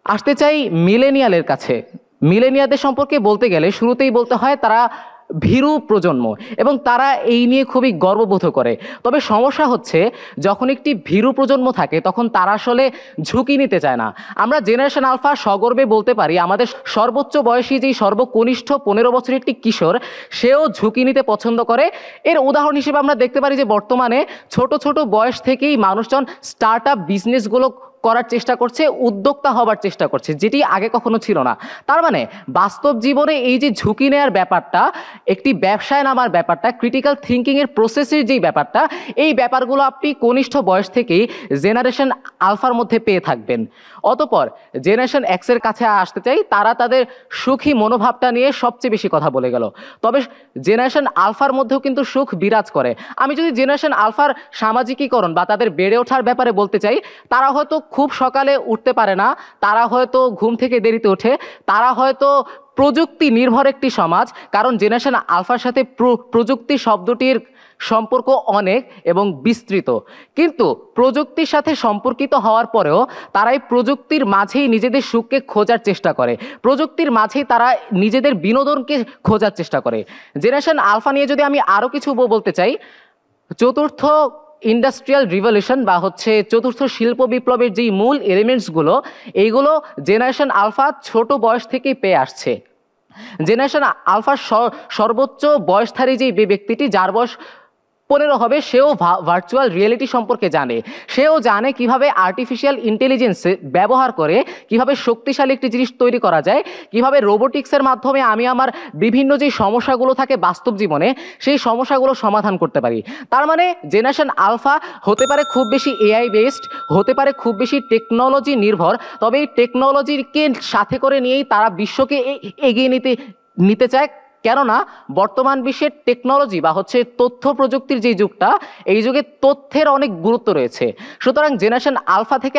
আসতে চাই মিলেনিয়ালের কাছে। মিলেনিয়ালদের সম্পর্কে বলতে গেলে শুরুতেই বলতে হয় তারা ভীরু প্রজন্ম এবং তারা এই নিয়ে খুবই গর্ববোধ করে। তবে সমস্যা হচ্ছে, যখন একটি ভীরু প্রজন্ম থাকে তখন তারা আসলে ঝুঁকি নিতে চায় না। আমরা জেনারেশন আলফা সগর্বে বলতে পারি আমাদের সর্বোচ্চ বয়সী যেই সর্বকনিষ্ঠ 15 বছরের একটি কিশোর, সেও ঝুঁকি নিতে পছন্দ করে। এর উদাহরণ হিসেবে আমরা দেখতে পারি যে বর্তমানে ছোট ছোট বয়স থেকেই মানুষজন স্টার্ট আপ বিজনেসগুলো করার চেষ্টা করছে, উদ্যোক্তা হবার চেষ্টা করছে, যেটি আগে কখনো ছিল না। তার মানে বাস্তব জীবনে এই যে ঝুঁকি নেওয়ার ব্যাপারটা, একটি ব্যবসায় নামার ব্যাপারটা, ক্রিটিক্যাল থিঙ্কিংয়ের প্রসেসের যেই ব্যাপারটা, এই ব্যাপারগুলো আপনি কনিষ্ঠ বয়স থেকেই জেনারেশন আলফার মধ্যে পেয়ে থাকবেন। অতঃপর জেনারেশন এক্সের কাছে আসতে চাই। তারা তাদের সুখী মনোভাবটা নিয়ে সবচেয়ে বেশি কথা বলে গেল। তবে জেনারেশন আলফার মধ্যেও কিন্তু সুখ বিরাজ করে। আমি যদি জেনারেশন আলফার সামাজিকীকরণ বা তাদের বেড়ে ওঠার ব্যাপারে বলতে চাই, তারা হয়তো খুব সকালে উঠতে পারে না, তারা হয়তো ঘুম থেকে দেরিতে ওঠে, তারা হয়তো প্রযুক্তি নির্ভর একটি সমাজ, কারণ জেনারেশন আলফার সাথে প্রযুক্তি শব্দটির সম্পর্ক অনেক এবং বিস্তৃত। কিন্তু প্রযুক্তির সাথে সম্পর্কিত হওয়ার পরেও তারা এই প্রযুক্তির মাঝেই নিজেদের সুখকে খোঁজার চেষ্টা করে, প্রযুক্তির মাঝেই তারা নিজেদের বিনোদনকে খোঁজার চেষ্টা করে। জেনারেশন আলফা নিয়ে যদি আমি আরও কিছু বলতে চাই, চতুর্থ ইন্ডাস্ট্রিয়াল রিভলিউশন বা হচ্ছে চতুর্থ শিল্প বিপ্লবের যেই মূল এলিমেন্টসগুলো, এইগুলো জেনারেশন আলফা ছোট বয়স থেকেই পেয়ে আসছে। জেনারেশন আলফার সর্বোচ্চ বয়সধারী যে ব্যক্তিটি, যার বয়স 15 হবে, সেও ভার্চুয়াল রিয়েলিটি সম্পর্কে জানে। সেও জানে কিভাবে আর্টিফিশিয়াল ইন্টেলিজেন্স ব্যবহার করে কিভাবে শক্তিশালী একটি জিনিস তৈরি করা যায়, কিভাবে রোবোটিক্সের মাধ্যমে আমি আমার বিভিন্ন যে সমস্যাগুলো থাকে বাস্তব জীবনে, সেই সমস্যাগুলো সমাধান করতে পারি। তার মানে জেনারেশন আলফা হতে পারে খুব বেশি এআই বেসড, হতে পারে খুব বেশি টেকনোলজি নির্ভর, তবে এই টেকনোলজিকে সাথে করে নিয়েই তারা বিশ্বকে এগিয়ে নিতে চায়। কেননা বর্তমান বিশ্বের টেকনোলজি বা হচ্ছে তথ্য প্রযুক্তির যে যুগটা, এই যুগে তথ্যের অনেক গুরুত্ব রয়েছে। সুতরাং জেনারেশন আলফা থেকে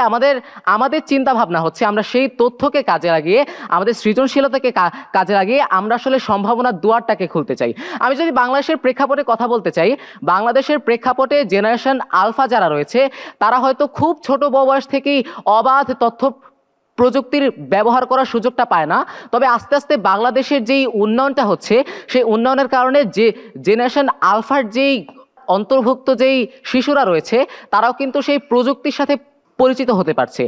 আমাদের চিন্তা ভাবনা হচ্ছে আমরা সেই তথ্যকে কাজে লাগিয়ে, আমাদের সৃজনশীলতাকে কাজে লাগিয়ে আমরা আসলে সম্ভাবনার দুয়ারটাকে খুলতে চাই। আমি যদি বাংলাদেশের প্রেক্ষাপটে কথা বলতে চাই, বাংলাদেশের প্রেক্ষাপটে জেনারেশন আলফা যারা রয়েছে, তারা হয়তো খুব ছোট বয়স থেকেই অবাধ তথ্য প্রযুক্তির ব্যবহার করার সুযোগটা পায় না। তবে আস্তে আস্তে বাংলাদেশের যেই উন্নয়নটা হচ্ছে, সেই উন্নয়নের কারণে যে জেনারেশন আলফার যেই অন্তর্ভুক্ত যেই শিশুরা রয়েছে, তারাও কিন্তু সেই প্রযুক্তির সাথে পরিচিত হতে পারছে।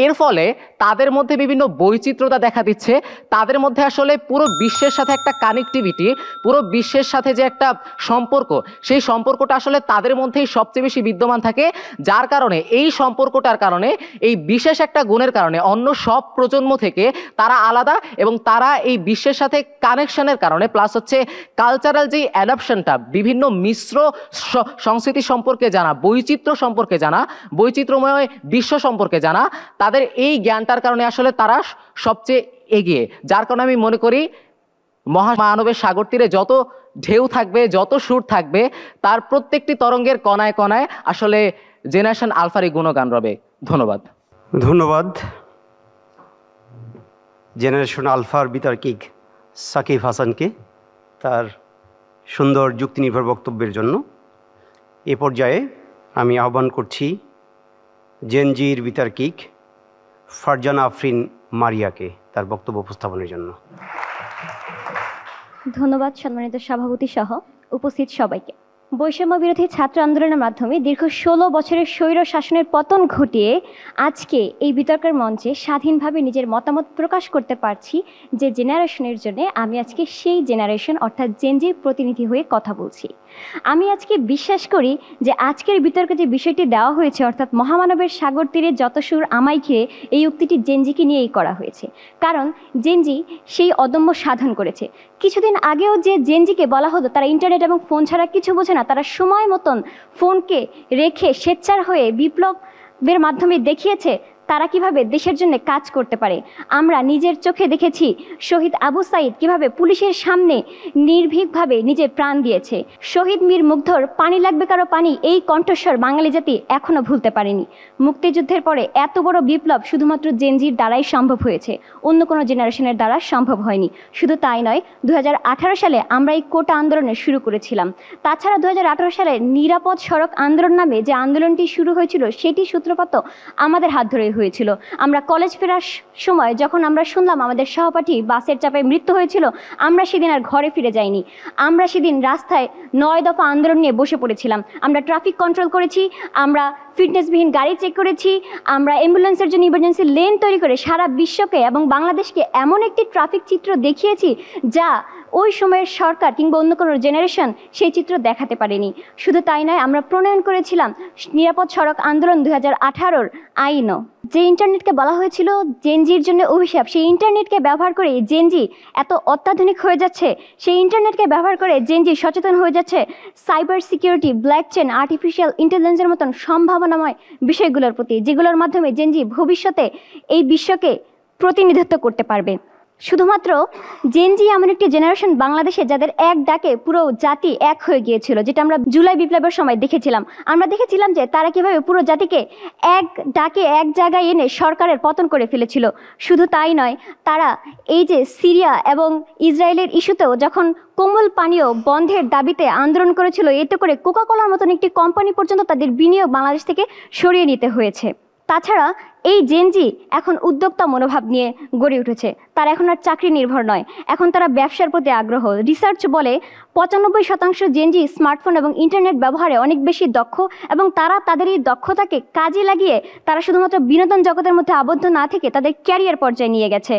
এর ফলে তাদের মধ্যে বিভিন্ন বৈচিত্র্যতা দেখা দিচ্ছে। তাদের মধ্যে আসলে পুরো বিশ্বের সাথে একটা কানেক্টিভিটি, পুরো বিশ্বের সাথে যে একটা সম্পর্ক, সেই সম্পর্কটা আসলে তাদের মধ্যেই সবচেয়ে বেশি বিদ্যমান থাকে। যার কারণে এই সম্পর্কটার কারণে, এই বিশেষ একটা গুণের কারণে অন্য সব প্রজন্ম থেকে তারা আলাদা, এবং তারা এই বিশ্বের সাথে কানেকশনের কারণে, প্লাস হচ্ছে কালচারাল যেই অ্যাডাপশনটা, বিভিন্ন মিশ্র সংস্কৃতি সম্পর্কে জানা, বৈচিত্র্য সম্পর্কে জানা, বৈচিত্র্যময় বিশ্ব সম্পর্কে জানা, তাদের এই জ্ঞানটার কারণে আসলে তারা সবচেয়ে এগিয়ে। যার কারণে আমি মনে করি মহামানবের সাগর তীরে যত ঢেউ থাকবে, যত সুর থাকবে, তার প্রত্যেকটি তরঙ্গের কণায় কণায় আসলে জেনারেশন আলফারই গুণগান রবে। ধন্যবাদ। ধন্যবাদ জেনারেশন আলফার বিতার্কিক সাকিব হাসানকে তার সুন্দর যুক্তিনির্ভর বক্তব্যের জন্য। এ পর্যায়ে আমি আহ্বান করছি জেনজির বিতার্কিক ফারজানা আফরিন মারিয়াকে তার বক্তব্য উপস্থাপনের জন্য। ধন্যবাদ সম্মানিত সভাপতি সহ উপস্থিত সবাইকে। বৈষম্য বিরোধী ছাত্র আন্দোলনের মাধ্যমে দীর্ঘ 16 বছরের স্বৈর শাসনের পতন ঘটিয়ে আজকে এই বিতর্কের মঞ্চে স্বাধীনভাবে নিজের মতামত প্রকাশ করতে পারছি যে জেনারেশনের জন্য আমি আজকে সেই জেনারেশন অর্থাৎ জেনজির প্রতিনিধি হয়ে কথা বলছি। আমি আজকে বিশ্বাস করি যে আজকের বিতর্কে যে বিষয়টি দেওয়া হয়েছে অর্থাৎ মহামানবের সাগর তীরে যত সুর আমায় ঘিরে, এই উক্তিটি জেনজিকে নিয়েই করা হয়েছে। কারণ জেনজি সেই অদম্য সাধন করেছে। কিছুদিন আগেও যে জেনজিকে বলা হতো তারা ইন্টারনেট এবং ফোন ছাড়া কিছু বোঝে না, তারা সময় মতন ফোনকে রেখে স্বেচ্ছার হয়ে বিপ্লবের মাধ্যমে দেখিয়েছে তারা কিভাবে দেশের জন্য কাজ করতে পারে। আমরা নিজের চোখে দেখেছি শহীদ আবু সাইদ কিভাবে পুলিশের সামনে নির্ভীকভাবে নিজের প্রাণ দিয়েছে। শহীদ মীর মুগ্ধর পানি লাগবে কারো পানি, এই কণ্ঠস্বর বাঙালি জাতি এখনও ভুলতে পারেনি। মুক্তিযুদ্ধের পরে এত বড় বিপ্লব শুধুমাত্র জেনজির দ্বারাই সম্ভব হয়েছে, অন্য কোনো জেনারেশনের দ্বারা সম্ভব হয়নি। শুধু তাই নয়, 2018 সালে আমরা এই কোটা আন্দোলনে শুরু করেছিলাম। তাছাড়া 2018 সালে নিরাপদ সড়ক আন্দোলন নামে যে আন্দোলনটি শুরু হয়েছিল সেটি সূত্রপাত আমাদের হাত ধরে হয়েছিল। আমরা কলেজ ফেরার সময় যখন আমরা শুনলাম আমাদের সহপাঠী বাসের চাপায় মৃত্যু হয়েছিল, আমরা সেদিন আর ঘরে ফিরে যাইনি। আমরা সেদিন রাস্তায় 9 দফা আন্দোলন নিয়ে বসে পড়েছিলাম। আমরা ট্রাফিক কন্ট্রোল করেছি, আমরা ফিটনেসবিহীন গাড়ি চেক করেছি, আমরা অ্যাম্বুলেন্সের জন্য ইমার্জেন্সি লেন তৈরি করে সারা বিশ্বকে এবং বাংলাদেশকে এমন একটি ট্রাফিক চিত্র দেখিয়েছি যা ওই সময়ের সরকার কিংবা অন্য কোনো জেনারেশন সেই চিত্র দেখাতে পারেনি। শুধু তাই নয়, আমরা প্রণয়ন করেছিলাম নিরাপদ সড়ক আন্দোলন 2018-র আইনও। যে ইন্টারনেটকে বলা হয়েছিল জেনজির জন্য অভিশাপ, সেই ইন্টারনেটকে ব্যবহার করে জেনজি এত অত্যাধুনিক হয়ে যাচ্ছে, সেই ইন্টারনেটকে ব্যবহার করে জেনজি সচেতন হয়ে যাচ্ছে সাইবার সিকিউরিটি, ব্ল্যাকচেন, আর্টিফিশিয়াল ইন্টেলিজেন্সের মতন সম্ভাবনাময় বিষয়গুলোর প্রতি, যেগুলোর মাধ্যমে জেনজি ভবিষ্যতে এই বিশ্বকে প্রতিনিধিত্ব করতে পারবে। শুধুমাত্র জেনজি এমন একটি জেনারেশন বাংলাদেশে যাদের এক ডাকে পুরো জাতি এক হয়ে গিয়েছিল, যেটা আমরা জুলাই বিপ্লবের সময় দেখেছিলাম। আমরা দেখেছিলাম যে তারা কিভাবে পুরো জাতিকে এক ডাকে এক জায়গায় এনে সরকারের পতন করে ফেলেছিল। শুধু তাই নয়, তারা এই যে সিরিয়া এবং ইসরায়েলের ইস্যুতেও যখন কোমল পানীয় বন্ধের দাবিতে আন্দোলন করেছিল, এতে করে কোকাকোলার মতন একটি কোম্পানি পর্যন্ত তাদের বিনিয়োগ বাংলাদেশ থেকে সরিয়ে নিতে হয়েছে। তাছাড়া এই জেনজি এখন উদ্যোক্তা মনোভাব নিয়ে গড়ে উঠেছে। তারা এখন আর চাকরি নির্ভর নয়, এখন তারা ব্যবসার প্রতি আগ্রহ। রিসার্চ বলে 95% জেনজি স্মার্টফোন এবং ইন্টারনেট ব্যবহারে অনেক বেশি দক্ষ এবং তারা তাদের এই দক্ষতাকে কাজে লাগিয়ে তারা শুধুমাত্র বিনোদন জগতের মধ্যে আবদ্ধ না থেকে তাদের ক্যারিয়ার পর্যায়ে নিয়ে গেছে।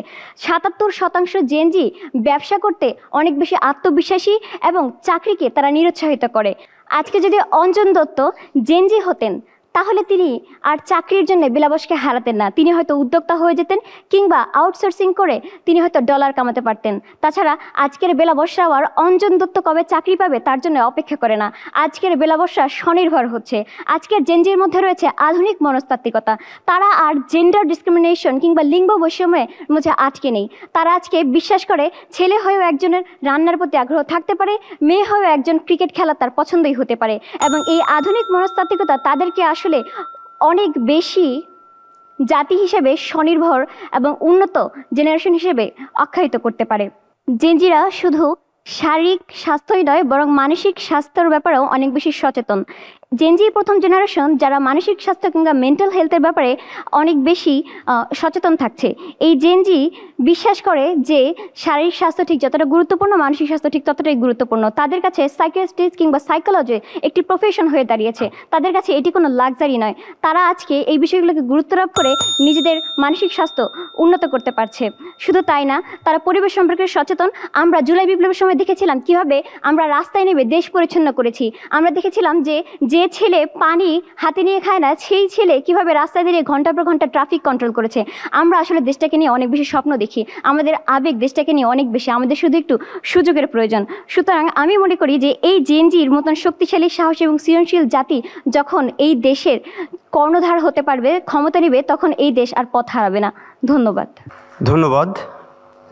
77% জেনজি ব্যবসা করতে অনেক বেশি আত্মবিশ্বাসী এবং চাকরিকে তারা নিরুৎসাহিত করে। আজকে যদি অঞ্জন দত্ত জেনজি হতেন তাহলে তিনি আর চাকরির জন্য বিলাবসকে হারাতেন না, তিনি হয়তো উদ্যোক্তা হয়ে যেতেন কিংবা আউটসোর্সিং করে তিনি হয়তো ডলার কামাতে পারতেন। তাছাড়া আজকের বেলাবসরাও আর অঞ্জন দত্ত কবে চাকরি পাবে তার জন্য অপেক্ষা করে না। আজকের বেলাবসরা স্বনির্ভর হচ্ছে। আজকের জেনজির মধ্যে রয়েছে আধুনিক মনস্তাত্ত্বিকতা। তারা আর জেন্ডার ডিসক্রিমিনেশন কিংবা লিঙ্গ বৈষম্যের মধ্যে আটকে নেই। তারা আজকে বিশ্বাস করে ছেলে হয়েও একজনের রান্নার প্রতি আগ্রহ থাকতে পারে, মেয়ে হয়েও একজন ক্রিকেট খেলা তার পছন্দই হতে পারে। এবং এই আধুনিক মনস্তাত্ত্বিকতা তাদেরকে আসলে অনেক বেশি জাতি হিসেবে স্বনির্ভর এবং উন্নত জেনারেশন হিসেবে আখ্যায়িত করতে পারে। জেনজিরা শুধু শারীরিক স্বাস্থ্যই নয় বরং মানসিক স্বাস্থ্যের ব্যাপারেও অনেক বেশি সচেতন। জেনজি প্রথম জেনারেশন যারা মানসিক স্বাস্থ্য কিংবা মেন্টাল হেলথের ব্যাপারে অনেক বেশি সচেতন থাকছে। এই জেনজি বিশ্বাস করে যে শারীরিক স্বাস্থ্য ঠিক যতটা গুরুত্বপূর্ণ, মানসিক স্বাস্থ্য ঠিক ততটাই গুরুত্বপূর্ণ। তাদের কাছে সাইকিয়াট্রিস্ট কিংবা সাইকোলজি একটি প্রফেশন হয়ে দাঁড়িয়েছে। তাদের কাছে এটি কোনো লাক্সারি নয়। তারা আজকে এই বিষয়গুলোকে গুরুত্বারোপ করে নিজেদের মানসিক স্বাস্থ্য উন্নত করতে পারছে। শুধু তাই না, তারা পরিবেশ সম্পর্কে সচেতন। আমরা জুলাই বিপ্লবের সময় দেখেছিলাম কিভাবে আমরা রাস্তায় নেমে দেশ পরিচ্ছন্ন করেছি। আমরা দেখেছিলাম যে ছেলে পানি হাতে নিয়ে খায় না, সেই ছেলে কিভাবে রাস্তায় দাঁড়িয়ে ঘন্টার পর ঘন্টা ট্রাফিক কন্ট্রোল করেছে। আমরা আসলে দেশটাকে নিয়ে অনেক বেশি স্বপ্ন দেখি, আমাদের আবেগ দেশটাকে নিয়ে অনেক বেশি, আমাদের শুধু একটু সুযোগের প্রয়োজন। সুতরাং আমি মনে করি যে এই জেনজির মতন শক্তিশালী, সাহসী এবং সৃজনশীল জাতি যখন এই দেশের কর্ণধার হতে পারবে, ক্ষমতা নেবে, তখন এই দেশ আর পথ হারাবে না। ধন্যবাদ। ধন্যবাদ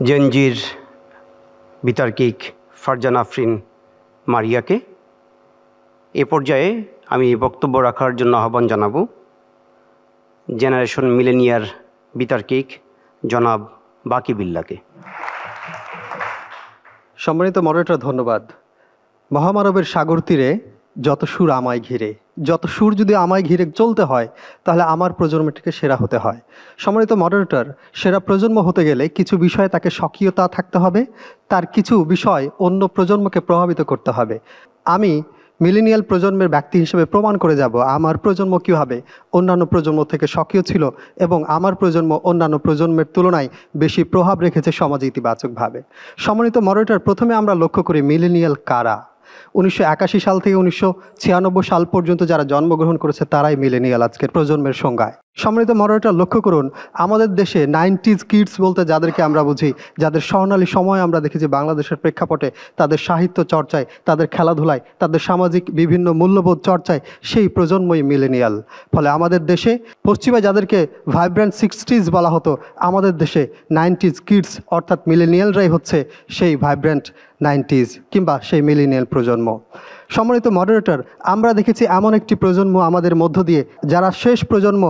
জেনজির বিতার্কিক ফারজানা আফরিন মারিয়াকে। এ পর্যায়ে আমি বক্তব্য রাখার জন্য আহ্বান জানাবো জেনারেশন মিলেনিয়ার বিতার্কিক জনাব বাকি বিল্লাহকে। সম্মানিত মডারেটর, ধন্যবাদ। মহামানবের সাগর তীরে যত সুর আমায় ঘিরে, যত সুর যদি আমায় ঘিরে চলতে হয় তাহলে আমার প্রজন্মটিকে সেরা হতে হয়। সম্মানিত মডারেটর, সেরা প্রজন্ম হতে গেলে কিছু বিষয়ে তাকে স্বকীয়তা থাকতে হবে, তার কিছু বিষয় অন্য প্রজন্মকে প্রভাবিত করতে হবে। আমি মিলেনিয়াল প্রজন্মের ব্যক্তি হিসেবে প্রমাণ করে যাব আমার প্রজন্ম কীভাবে অন্যান্য প্রজন্ম থেকে স্বকীয় ছিল এবং আমার প্রজন্ম অন্যান্য প্রজন্মের তুলনায় বেশি প্রভাব রেখেছে সমাজে ইতিবাচকভাবে। সম্মানিত মডারেটর, প্রথমে আমরা লক্ষ্য করি মিলেনিয়াল কারা। 1981 সাল থেকে 1996 সাল পর্যন্ত যারা জন্মগ্রহণ করেছে তারাই মিলেনিয়াল আজকের প্রজন্মের সংজ্ঞায়। সম্মানিত মডারেটর, লক্ষ্য করুন আমাদের দেশে 90s কিডস বলতে যাদেরকে আমরা বুঝি, যাদের স্বর্ণালী সময় আমরা দেখেছি বাংলাদেশের প্রেক্ষাপটে, তাদের সাহিত্য চর্চায়, তাদের খেলাধুলায়, তাদের সামাজিক বিভিন্ন মূল্যবোধ চর্চায়, সেই প্রজন্মই মিলেনিয়াল। ফলে আমাদের দেশে পশ্চিমে যাদেরকে ভাইব্রেন্ট 60s বলা হতো, আমাদের দেশে 90s কিডস অর্থাৎ মিলেনিয়ালরাই হচ্ছে সেই ভাইব্রেন্ট 90s কিংবা সেই মিলেনিয়াল প্রজন্ম। সম্মানিত মডারেটর, আমরা দেখেছি এমন একটি প্রজন্ম আমাদের মধ্য দিয়ে যারা শেষ প্রজন্ম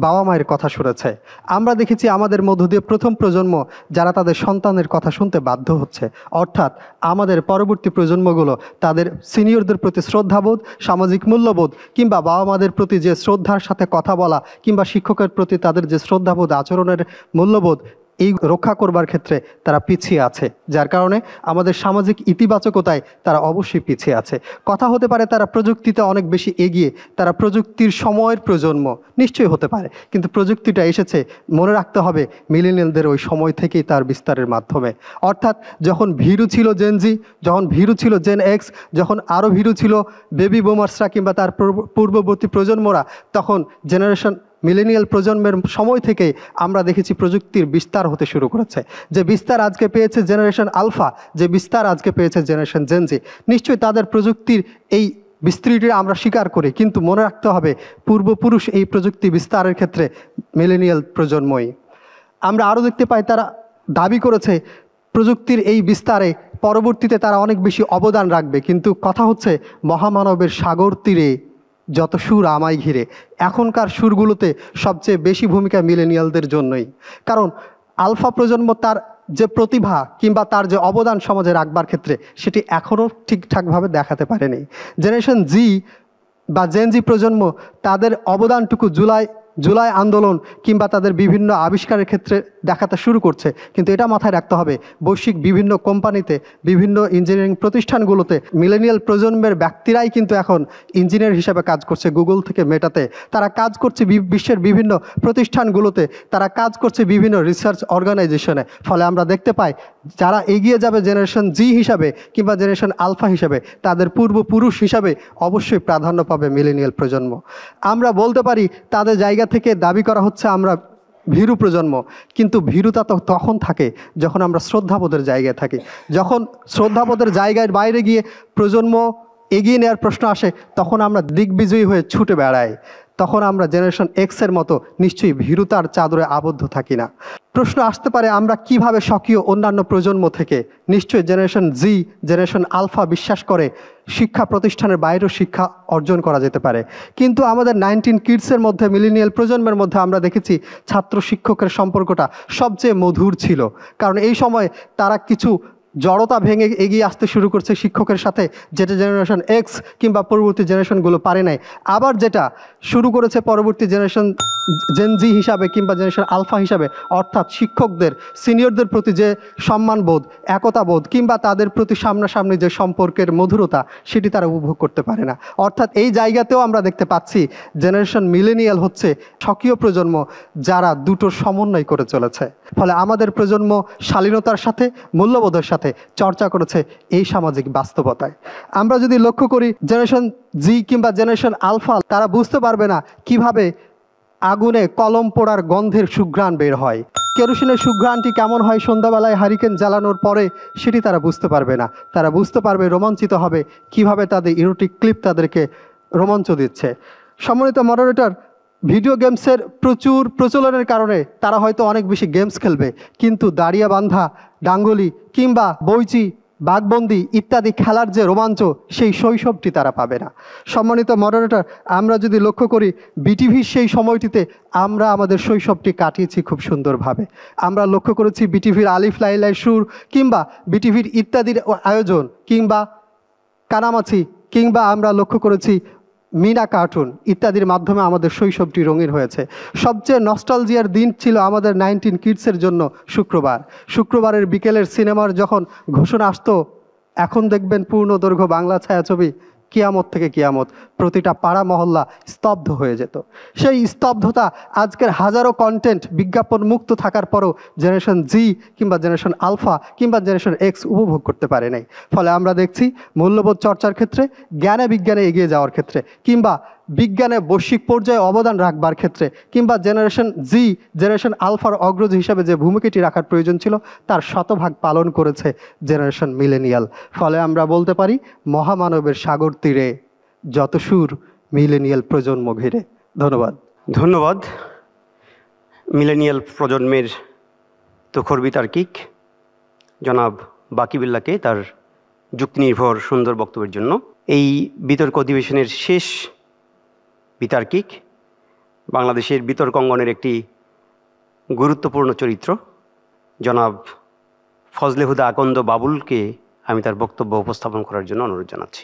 বাবা মায়ের কথা শুনেছে। আমরা দেখেছি আমাদের মধ্য দিয়ে প্রথম প্রজন্ম যারা তাদের সন্তানের কথা শুনতে বাধ্য হচ্ছে, অর্থাৎ আমাদের পরবর্তী প্রজন্মগুলো তাদের সিনিয়রদের প্রতি শ্রদ্ধাবোধ, সামাজিক মূল্যবোধ কিংবা বাবা মাদের প্রতি যে শ্রদ্ধার সাথে কথা বলা কিংবা শিক্ষকের প্রতি তাদের যে শ্রদ্ধাবোধ, আচরণের মূল্যবোধ, এই রক্ষা করবার ক্ষেত্রে তারা পিছিয়ে আছে, যার কারণে আমাদের সামাজিক ইতিবাচকতায় তারা অবশ্যই পিছিয়ে আছে। কথা হতে পারে তারা প্রযুক্তিতে অনেক বেশি এগিয়ে, তারা প্রযুক্তির সময়ের প্রজন্ম, নিশ্চয়ই হতে পারে, কিন্তু প্রযুক্তিটা এসেছে মনে রাখতে হবে মিলেনিয়ালদের ওই সময় থেকেই তার বিস্তারের মাধ্যমে। অর্থাৎ যখন ভীরু ছিল জেনজি, যখন ভীরু ছিল জেন এক্স, যখন আরও ভীরু ছিল বেবি বুমার্সরা কিংবা তার পূর্ববর্তী প্রজন্মরা, তখন জেনারেশন মিলেনিয়াল প্রজন্মের সময় থেকে আমরা দেখেছি প্রযুক্তির বিস্তার হতে শুরু করেছে। যে বিস্তার আজকে পেয়েছে জেনারেশন আলফা, যে বিস্তার আজকে পেয়েছে জেনারেশন জেনজি, নিশ্চয়ই তাদের প্রযুক্তির এই বিস্তৃতি আমরা স্বীকার করি, কিন্তু মনে রাখতে হবে পূর্বপুরুষ এই প্রযুক্তি বিস্তারের ক্ষেত্রে মিলেনিয়াল প্রজন্মই। আমরা আরও দেখতে পাই তারা দাবি করেছে প্রযুক্তির এই বিস্তারে পরবর্তীতে তারা অনেক বেশি অবদান রাখবে, কিন্তু কথা হচ্ছে মহামানবের সাগর তীরে যত সুর আমায় ঘিরে, এখনকার সুরগুলোতে সবচেয়ে বেশি ভূমিকা মিলেনিয়ালদের জন্যই। কারণ আলফা প্রজন্ম তার যে প্রতিভা কিংবা তার যে অবদান সমাজে রাখবার ক্ষেত্রে সেটি এখনও ঠিকঠাকভাবে দেখাতে পারেনি। জেনারেশন জি বা জেনজি প্রজন্ম তাদের অবদানটুকু জুলাই আন্দোলন কিংবা তাদের বিভিন্ন আবিষ্কারের ক্ষেত্রে দেখাতে শুরু করছে, কিন্তু এটা মাথায় রাখতে হবে বৈশ্বিক বিভিন্ন কোম্পানিতে, বিভিন্ন ইঞ্জিনিয়ারিং প্রতিষ্ঠানগুলোতে মিলেনিয়াল প্রজন্মের ব্যক্তিরাই কিন্তু এখন ইঞ্জিনিয়ার হিসেবে কাজ করছে। গুগল থেকে মেটাতে তারা কাজ করছে, বিশ্বের বিভিন্ন প্রতিষ্ঠানগুলোতে তারা কাজ করছে, বিভিন্ন রিসার্চ অর্গানাইজেশনে। ফলে আমরা দেখতে পাই যারা এগিয়ে যাবে জেনারেশন জি হিসাবে কিংবা জেনারেশন আলফা হিসাবে, তাদের পূর্বপুরুষ হিসাবে অবশ্যই প্রাধান্য পাবে মিলেনিয়াল প্রজন্ম। আমরা বলতে পারি তাদের জায়গা থেকে দাবি করা হচ্ছে আমরা ভীরু প্রজন্ম, কিন্তু ভীরুতা তো তখন থাকে যখন আমরা শ্রদ্ধাবোধের জায়গায় থাকি। যখন শ্রদ্ধাবোধের জায়গায় বাইরে গিয়ে প্রজন্ম এগিয়ে নেওয়ার প্রশ্ন আসে, তখন আমরা দিগ্বিজয়ী হয়ে ছুটে বেড়াই, তখন আমরা জেনারেশন এক্সের মতো নিশ্চয়ই ভীরুতার চাদরে আবদ্ধ থাকি না। প্রশ্ন আসতে পারে আমরা কিভাবে স্বকীয় অন্যান্য প্রজন্ম থেকে। নিশ্চয়ই জেনারেশন জি, জেনারেশন আলফা বিশ্বাস করে শিক্ষা প্রতিষ্ঠানের বাইরেও শিক্ষা অর্জন করা যেতে পারে, কিন্তু আমাদের 19 কিডসের মধ্যে, মিলেনিয়াল প্রজন্মের মধ্যে আমরা দেখেছি ছাত্র শিক্ষকের সম্পর্কটা সবচেয়ে মধুর ছিল, কারণ এই সময় তারা কিছু জড়তা ভেঙে এগিয়ে আসতে শুরু করছে শিক্ষকের সাথে, যেটা জেনারেশন এক্স কিংবা পরবর্তী জেনারেশনগুলো পারে নাই। আবার যেটা শুরু করেছে পরবর্তী জেনারেশন জেনজি হিসাবে কিংবা জেনারেশন আলফা হিসাবে, অর্থাৎ শিক্ষকদের, সিনিয়রদের প্রতি যে সম্মানবোধ, একতাবোধ কিংবা তাদের প্রতি সামনাসামনি যে সম্পর্কের মধুরতা, সেটি তারা উপভোগ করতে পারে না। অর্থাৎ এই জায়গাতেও আমরা দেখতে পাচ্ছি জেনারেশন মিলেনিয়াল হচ্ছে স্বকীয় প্রজন্ম যারা দুটোর সমন্বয় করে চলেছে। ফলে আমাদের প্রজন্ম শালীনতার সাথে, মূল্যবোধের সাথে চর্চা করেছে এই সামাজিক বাস্তবতায়। আমরা যদি লক্ষ্য করি জেনারেশন জি কিংবা জেনারেশন আলফা, তারা বুঝতে পারবে না কিভাবে আগুনে কলম পোড়ার গন্ধের সুঘ্রাণ বের হয়, কেরোসিনের সুঘ্রাণটি কেমন হয় সন্ধ্যাবেলায় হারিকেন জ্বালানোর পরে, সেটি তারা বুঝতে পারবে না। তারা বুঝতে পারবে, রোমাঞ্চিত হবে কিভাবে তাদের ইরোটিক ক্লিপ তাদেরকে রোমাঞ্চ দিচ্ছে। সম্মানিত মডারেটর, ভিডিও গেমসের প্রচুর প্রচলনের কারণে তারা হয়তো অনেক বেশি গেমস খেলবে, কিন্তু দাঁড়িয়ে বান্ধা, ডাঙ্গুলি কিংবা বইচি বাঘবন্দি ইত্যাদি খেলার যে রোমাঞ্চ, সেই শৈশবটি তারা পাবে না। সম্মানিত মডারেটর, আমরা যদি লক্ষ্য করি বিটিভির সেই সময়টিতে আমরা আমাদের শৈশবটি কাটিয়েছি খুব সুন্দরভাবে। আমরা লক্ষ্য করেছি বিটিভির আলিফ লাইলাই সুর, কিংবা বিটিভির ইত্যাদির আয়োজন, কিংবা কানামাছি, কিংবা আমরা লক্ষ্য করেছি মিনা কার্টুন ইত্যাদির মাধ্যমে আমাদের শৈশবটি রঙিন হয়েছে। সবচেয়ে নস্টালজিয়ার দিন ছিল আমাদের 19 কিডসের জন্য শুক্রবারের বিকেলের সিনেমার যখন ঘোষণা আসতো, এখন দেখবেন পূর্ণ দৈর্ঘ্য বাংলা ছায়াছবি কিয়ামত থেকে কিয়ামত, প্রতিটা পাড়া মহল্লা স্তব্ধ হয়ে যেত। সেই স্তব্ধতা আজকের হাজারো কন্টেন্ট বিজ্ঞাপন মুক্ত থাকার পরও জেনারেশন জি কিংবা জেনারেশন আলফা কিংবা জেনারেশন এক্স উপভোগ করতে পারে নাই। ফলে আমরা দেখছি মূল্যবোধ চর্চার ক্ষেত্রে, জ্ঞানে বিজ্ঞানে এগিয়ে যাওয়ার ক্ষেত্রে, কিংবা বিজ্ঞানে বৈশ্বিক পর্যায়ে অবদান রাখবার ক্ষেত্রে, কিংবা জেনারেশন জি জেনারেশন আলফার অগ্রজ হিসাবে যে ভূমিকাটি রাখার প্রয়োজন ছিল তার শতভাগ পালন করেছে জেনারেশন মিলেনিয়াল। ফলে আমরা বলতে পারি মহামানবের সাগর তীরে যত সুর, মিলেনিয়াল প্রজন্ম ঘিরে। ধন্যবাদ। মিলেনিয়াল প্রজন্মের তুখর বিতার্কিক জনাব বাকিবিল্লাকে তার যুক্তিনির্ভর সুন্দর বক্তব্যের জন্য। এই বিতর্ক অধিবেশনের শেষ বিতার্কিক, বাংলাদেশের বিতর্ক অঙ্গনের একটি গুরুত্বপূর্ণ চরিত্র জনাব ফজলে হুদা আকন্দ বাবুলকে আমি তার বক্তব্য উপস্থাপন করার জন্য অনুরোধ জানাচ্ছি।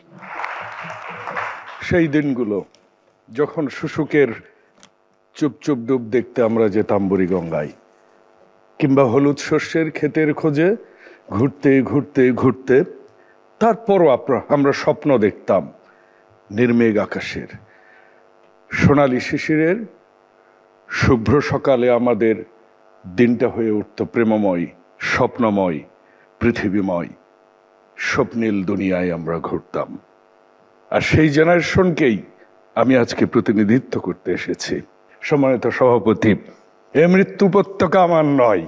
সেই দিনগুলো যখন শুশুকের চুপ চুপ ডুব দেখতে আমরা যেতাম বুড়িগঙ্গায়, কিংবা হলুদ শস্যের ক্ষেতের খোঁজে ঘুরতে ঘুরতে ঘুরতে, তারপরও আমরা স্বপ্ন দেখতাম নির্মেঘ আকাশের, সোনালি শিশিরের শুভ্র সকালে আমাদের দিনটা হয়ে উঠত প্রেমময়, স্বপ্নময়, পৃথিবীময়, স্বপ্নীল দুনিয়ায় আমরা ঘুরতাম। আর সেই জেনারেশনকেই আমি আজকে প্রতিনিধিত্ব করতে এসেছি। সম্মানিত সভাপতি, এ মৃত্যু উপত্যকা আমার নয়।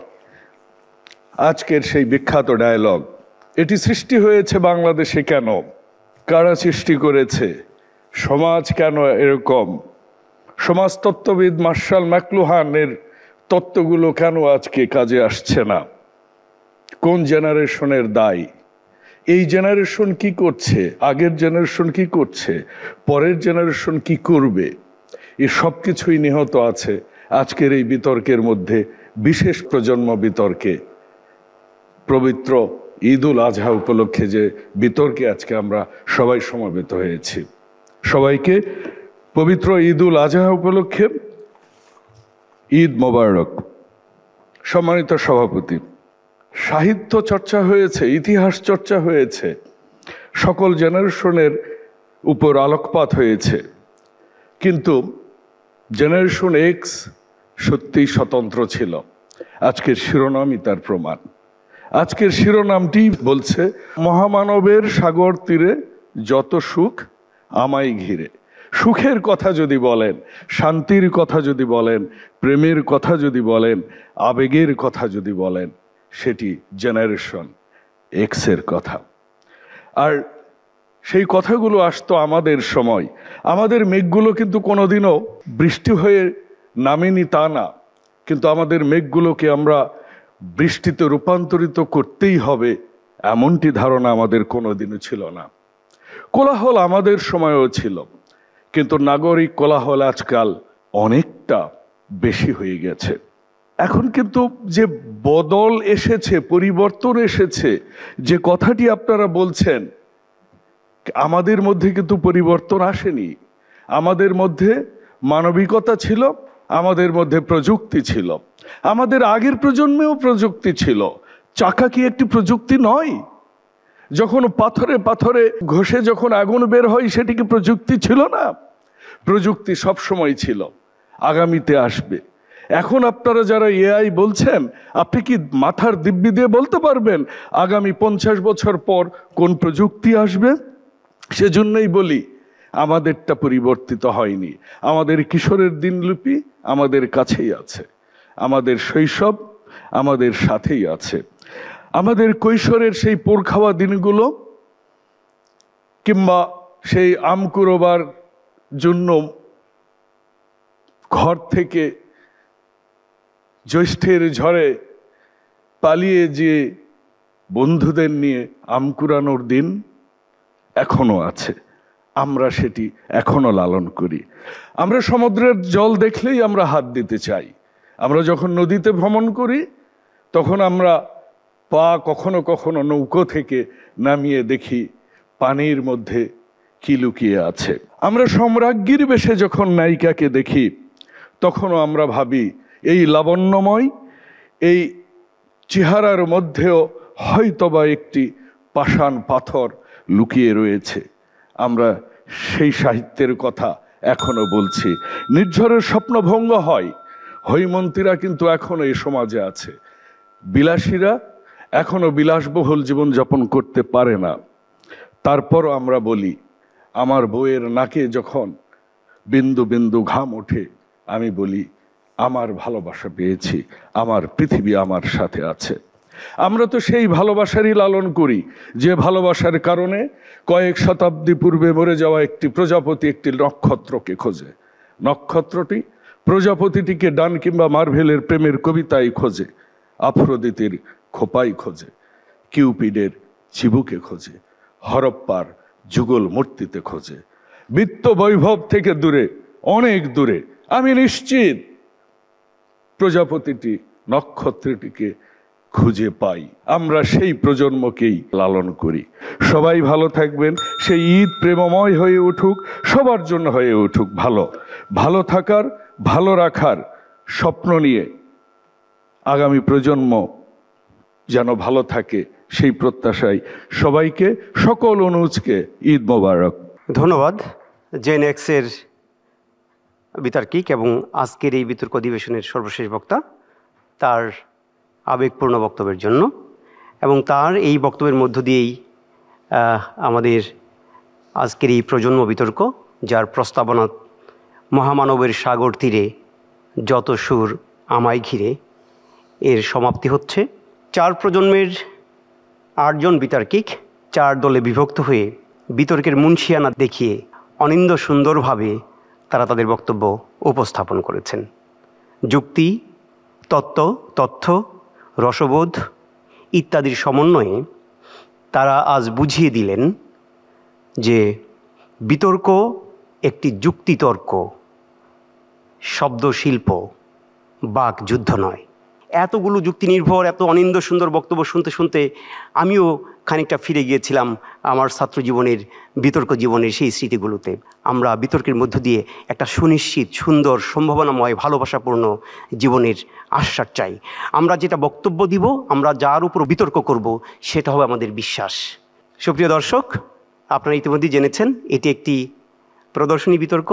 আজকের সেই বিখ্যাত ডায়লগ, এটি সৃষ্টি হয়েছে বাংলাদেশে কেন, কারা সৃষ্টি করেছে, সমাজ কেন এরকম, সমাজতত্ত্ববিদ মার্শাল ম্যাকলুহানের তত্ত্বগুলো কেন আজকে কাজে আসছে না, কোন জেনারেশনের দায়, এই জেনারেশন কি করছে, আগের জেনারেশন কি করছে, পরের জেনারেশন কি করবে, এই সব কিছুই নিহত আছে আজকের এই বিতর্কের মধ্যে। বিশেষ প্রজন্ম বিতর্কে, পবিত্র ঈদ উল আজহা উপলক্ষে যে বিতর্কে আজকে আমরা সবাই সমবেত হয়েছি, সবাইকে পবিত্র ঈদ উল আজহা উপলক্ষে ঈদ মোবারক। সম্মানিত সভাপতি, সাহিত্য চর্চা হয়েছে, ইতিহাস চর্চা হয়েছে, সকল জেনারেশনের উপর আলোকপাত হয়েছে, কিন্তু জেনারেশন এক্স সত্যিই স্বতন্ত্র ছিল। আজকের শিরোনামই তার প্রমাণ। আজকের শিরোনামটি বলছে মহামানবের সাগর তীরে যত সুখ আমায় ঘিরে। সুখের কথা যদি বলেন, শান্তির কথা যদি বলেন, প্রেমের কথা যদি বলেন, আবেগের কথা যদি বলেন, সেটি জেনারেশন এক্সের কথা। আর সেই কথাগুলো আসতো আমাদের সময়। আমাদের মেঘগুলো কিন্তু কোনোদিনও বৃষ্টি হয়ে নামেনি তা না, কিন্তু আমাদের মেঘগুলোকে আমরা বৃষ্টিতে রূপান্তরিত করতেই হবে এমনটি ধারণা আমাদের কোনোদিনও ছিল না। কোলাহল আমাদের সময়ও ছিল, কিন্তু নাগরিক কোলাহল আজকাল অনেকটা বেশি হয়ে গেছে। এখন কিন্তু যে বদল এসেছে, পরিবর্তন এসেছে, যে কথাটি আপনারা বলছেন, আমাদের মধ্যে কিন্তু পরিবর্তন আসেনি। আমাদের মধ্যে মানবিকতা ছিল, আমাদের মধ্যে প্রযুক্তি ছিল, আমাদের আগের প্রজন্মেও প্রযুক্তি ছিল। চাকা কি একটি প্রযুক্তি নয়? যখন পাথরে পাথরে ঘষে যখন আগুন বের হয়, সেটি কি প্রযুক্তি ছিল না? প্রযুক্তি সব সময় ছিল, আগামীতে আসবে। এখন আপনারা যারা এআই বলছেন, আপনি কি মাথার দিব্যি দিয়ে বলতে পারবেন আগামী 50 বছর পর কোন প্রযুক্তি আসবে? সেজন্যই বলি আমাদেরটা পরিবর্তিত হয়নি। আমাদের কিশোরের দিনলিপি আমাদের কাছেই আছে, আমাদের শৈশব আমাদের সাথেই আছে, আমাদের কৈশোরের সেই পোড় খাওয়া দিনগুলো, কিংবা সেই আম কুড়োবার জন্য ঘর থেকে জ্যৈষ্ঠের ঝড়ে পালিয়ে যে বন্ধুদের নিয়ে আম কুড়ানোর দিন এখনো আছে, আমরা সেটি এখনো লালন করি। আমরা সমুদ্রের জল দেখলেই আমরা হাত দিতে চাই। আমরা যখন নদীতে ভ্রমণ করি তখন আমরা পা কখনো কখনো নৌকো থেকে নামিয়ে দেখি পানির মধ্যে কি লুকিয়ে আছে। আমরা সম্রাজ্ঞীর বেশে যখন নায়িকাকে দেখি তখনও আমরা ভাবি এই লাবণ্যময় এই চেহারার মধ্যেও হয়তোবা একটি পাষাণ পাথর লুকিয়ে রয়েছে। আমরা সেই সাহিত্যের কথা এখনো বলছি। নির্ঝরের স্বপ্নভঙ্গ হয়, হৈমন্তীরা কিন্তু এখনো এই সমাজে আছে। বিলাসীরা এখনো বিলাসবহুল জীবনযাপন করতে পারে না। তারপরও আমরা বলি আমার বউয়ের নাকে যখন বিন্দু বিন্দু ঘাম ওঠে আমি বলি আমার ভালোবাসা পেয়েছি, আমার পৃথিবী আমার সাথে আছে। আমরা তো সেই ভালোবাসারই লালন করি যে ভালোবাসার কারণে কয়েক শতাব্দী পূর্বে মরে যাওয়া একটি প্রজাপতি একটি নক্ষত্রকে খোঁজে। নক্ষত্রটি প্রজাপতিটিকে ডান কিংবা মার্ভেলের প্রেমের কবিতায় খোঁজে, আফ্রোদিতের খোপাই খোঁজে, কিউপিডের চিবুকে খোঁজে, হরপ্পার যুগল মূর্তিতে খোঁজে। বিত্ত বৈভব থেকে দূরে, অনেক দূরে আমি নিশ্চিত প্রজাপতিটি নক্ষত্রটিকে খুঁজে পাই। আমরা সেই প্রজন্মকেই লালন করি। সবাই ভালো থাকবেন। সেই ঈদ প্রেমময় হয়ে উঠুক, সবার জন্য হয়ে উঠুক ভালো। ভালো থাকার, ভালো রাখার স্বপ্ন নিয়ে আগামী প্রজন্ম যেন ভালো থাকে সেই প্রত্যাশায় সবাইকে, সকল অনুজকে ঈদ মোবারক। ধন্যবাদ জেন এক্সের বিতার্কিক এবং আজকের এই বিতর্ক অধিবেশনের সর্বশেষ বক্তা তার আবেগপূর্ণ বক্তব্যের জন্য, এবং তার এই বক্তব্যের মধ্য দিয়েই আমাদের আজকের এই প্রজন্ম বিতর্ক, যার প্রস্তাবনা মহামানবের সাগর তীরে যত সুর আমায় ঘিরে, এর সমাপ্তি হচ্ছে। 4 প্রজন্মের 8 জন বিতার্কিক 4 দলে বিভক্ত হয়ে বিতর্কের মুনশিয়ানা দেখিয়ে অনিন্দ সুন্দরভাবে তারা তাদের বক্তব্য উপস্থাপন করেছেন। যুক্তি, তত্ত্ব, তথ্য, রসবোধ ইত্যাদির সমন্বয়ে তারা আজ বুঝিয়ে দিলেন যে বিতর্ক একটি যুক্তিতর্ক, শব্দশিল্প, বাকযুদ্ধ নয়। এতগুলো যুক্তি নির্ভর, এত অনিন্দ সুন্দর বক্তব্য শুনতে শুনতে আমিও খানিকটা ফিরে গিয়েছিলাম আমার ছাত্র জীবনের, বিতর্ক জীবনের সেই স্মৃতিগুলোতে। আমরা বিতর্কের মধ্য দিয়ে একটা সুনিশ্চিত, সুন্দর, সম্ভাবনাময়, ভালোবাসাপূর্ণ জীবনের আশ্বাস চাই। আমরা যেটা বক্তব্য দিব, আমরা যার উপর বিতর্ক করব, সেটা হবে আমাদের বিশ্বাস। সুপ্রিয় দর্শক, আপনারা ইতিমধ্যেই জেনেছেন এটি একটি প্রদর্শনী বিতর্ক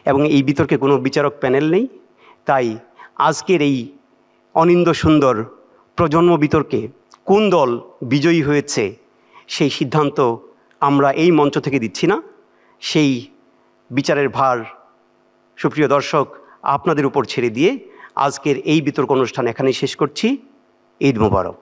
এবং এই বিতর্কে কোনো বিচারক প্যানেল নেই। তাই আজকের এই অনিন্দ সুন্দর প্রজন্ম বিতর্কে কোন দল বিজয়ী হয়েছে সেই সিদ্ধান্ত আমরা এই মঞ্চ থেকে দিচ্ছি না। সেই বিচারের ভার, সুপ্রিয় দর্শক, আপনাদের উপর ছেড়ে দিয়ে আজকের এই বিতর্ক অনুষ্ঠান এখানেই শেষ করছি। ঈদ মোবারক।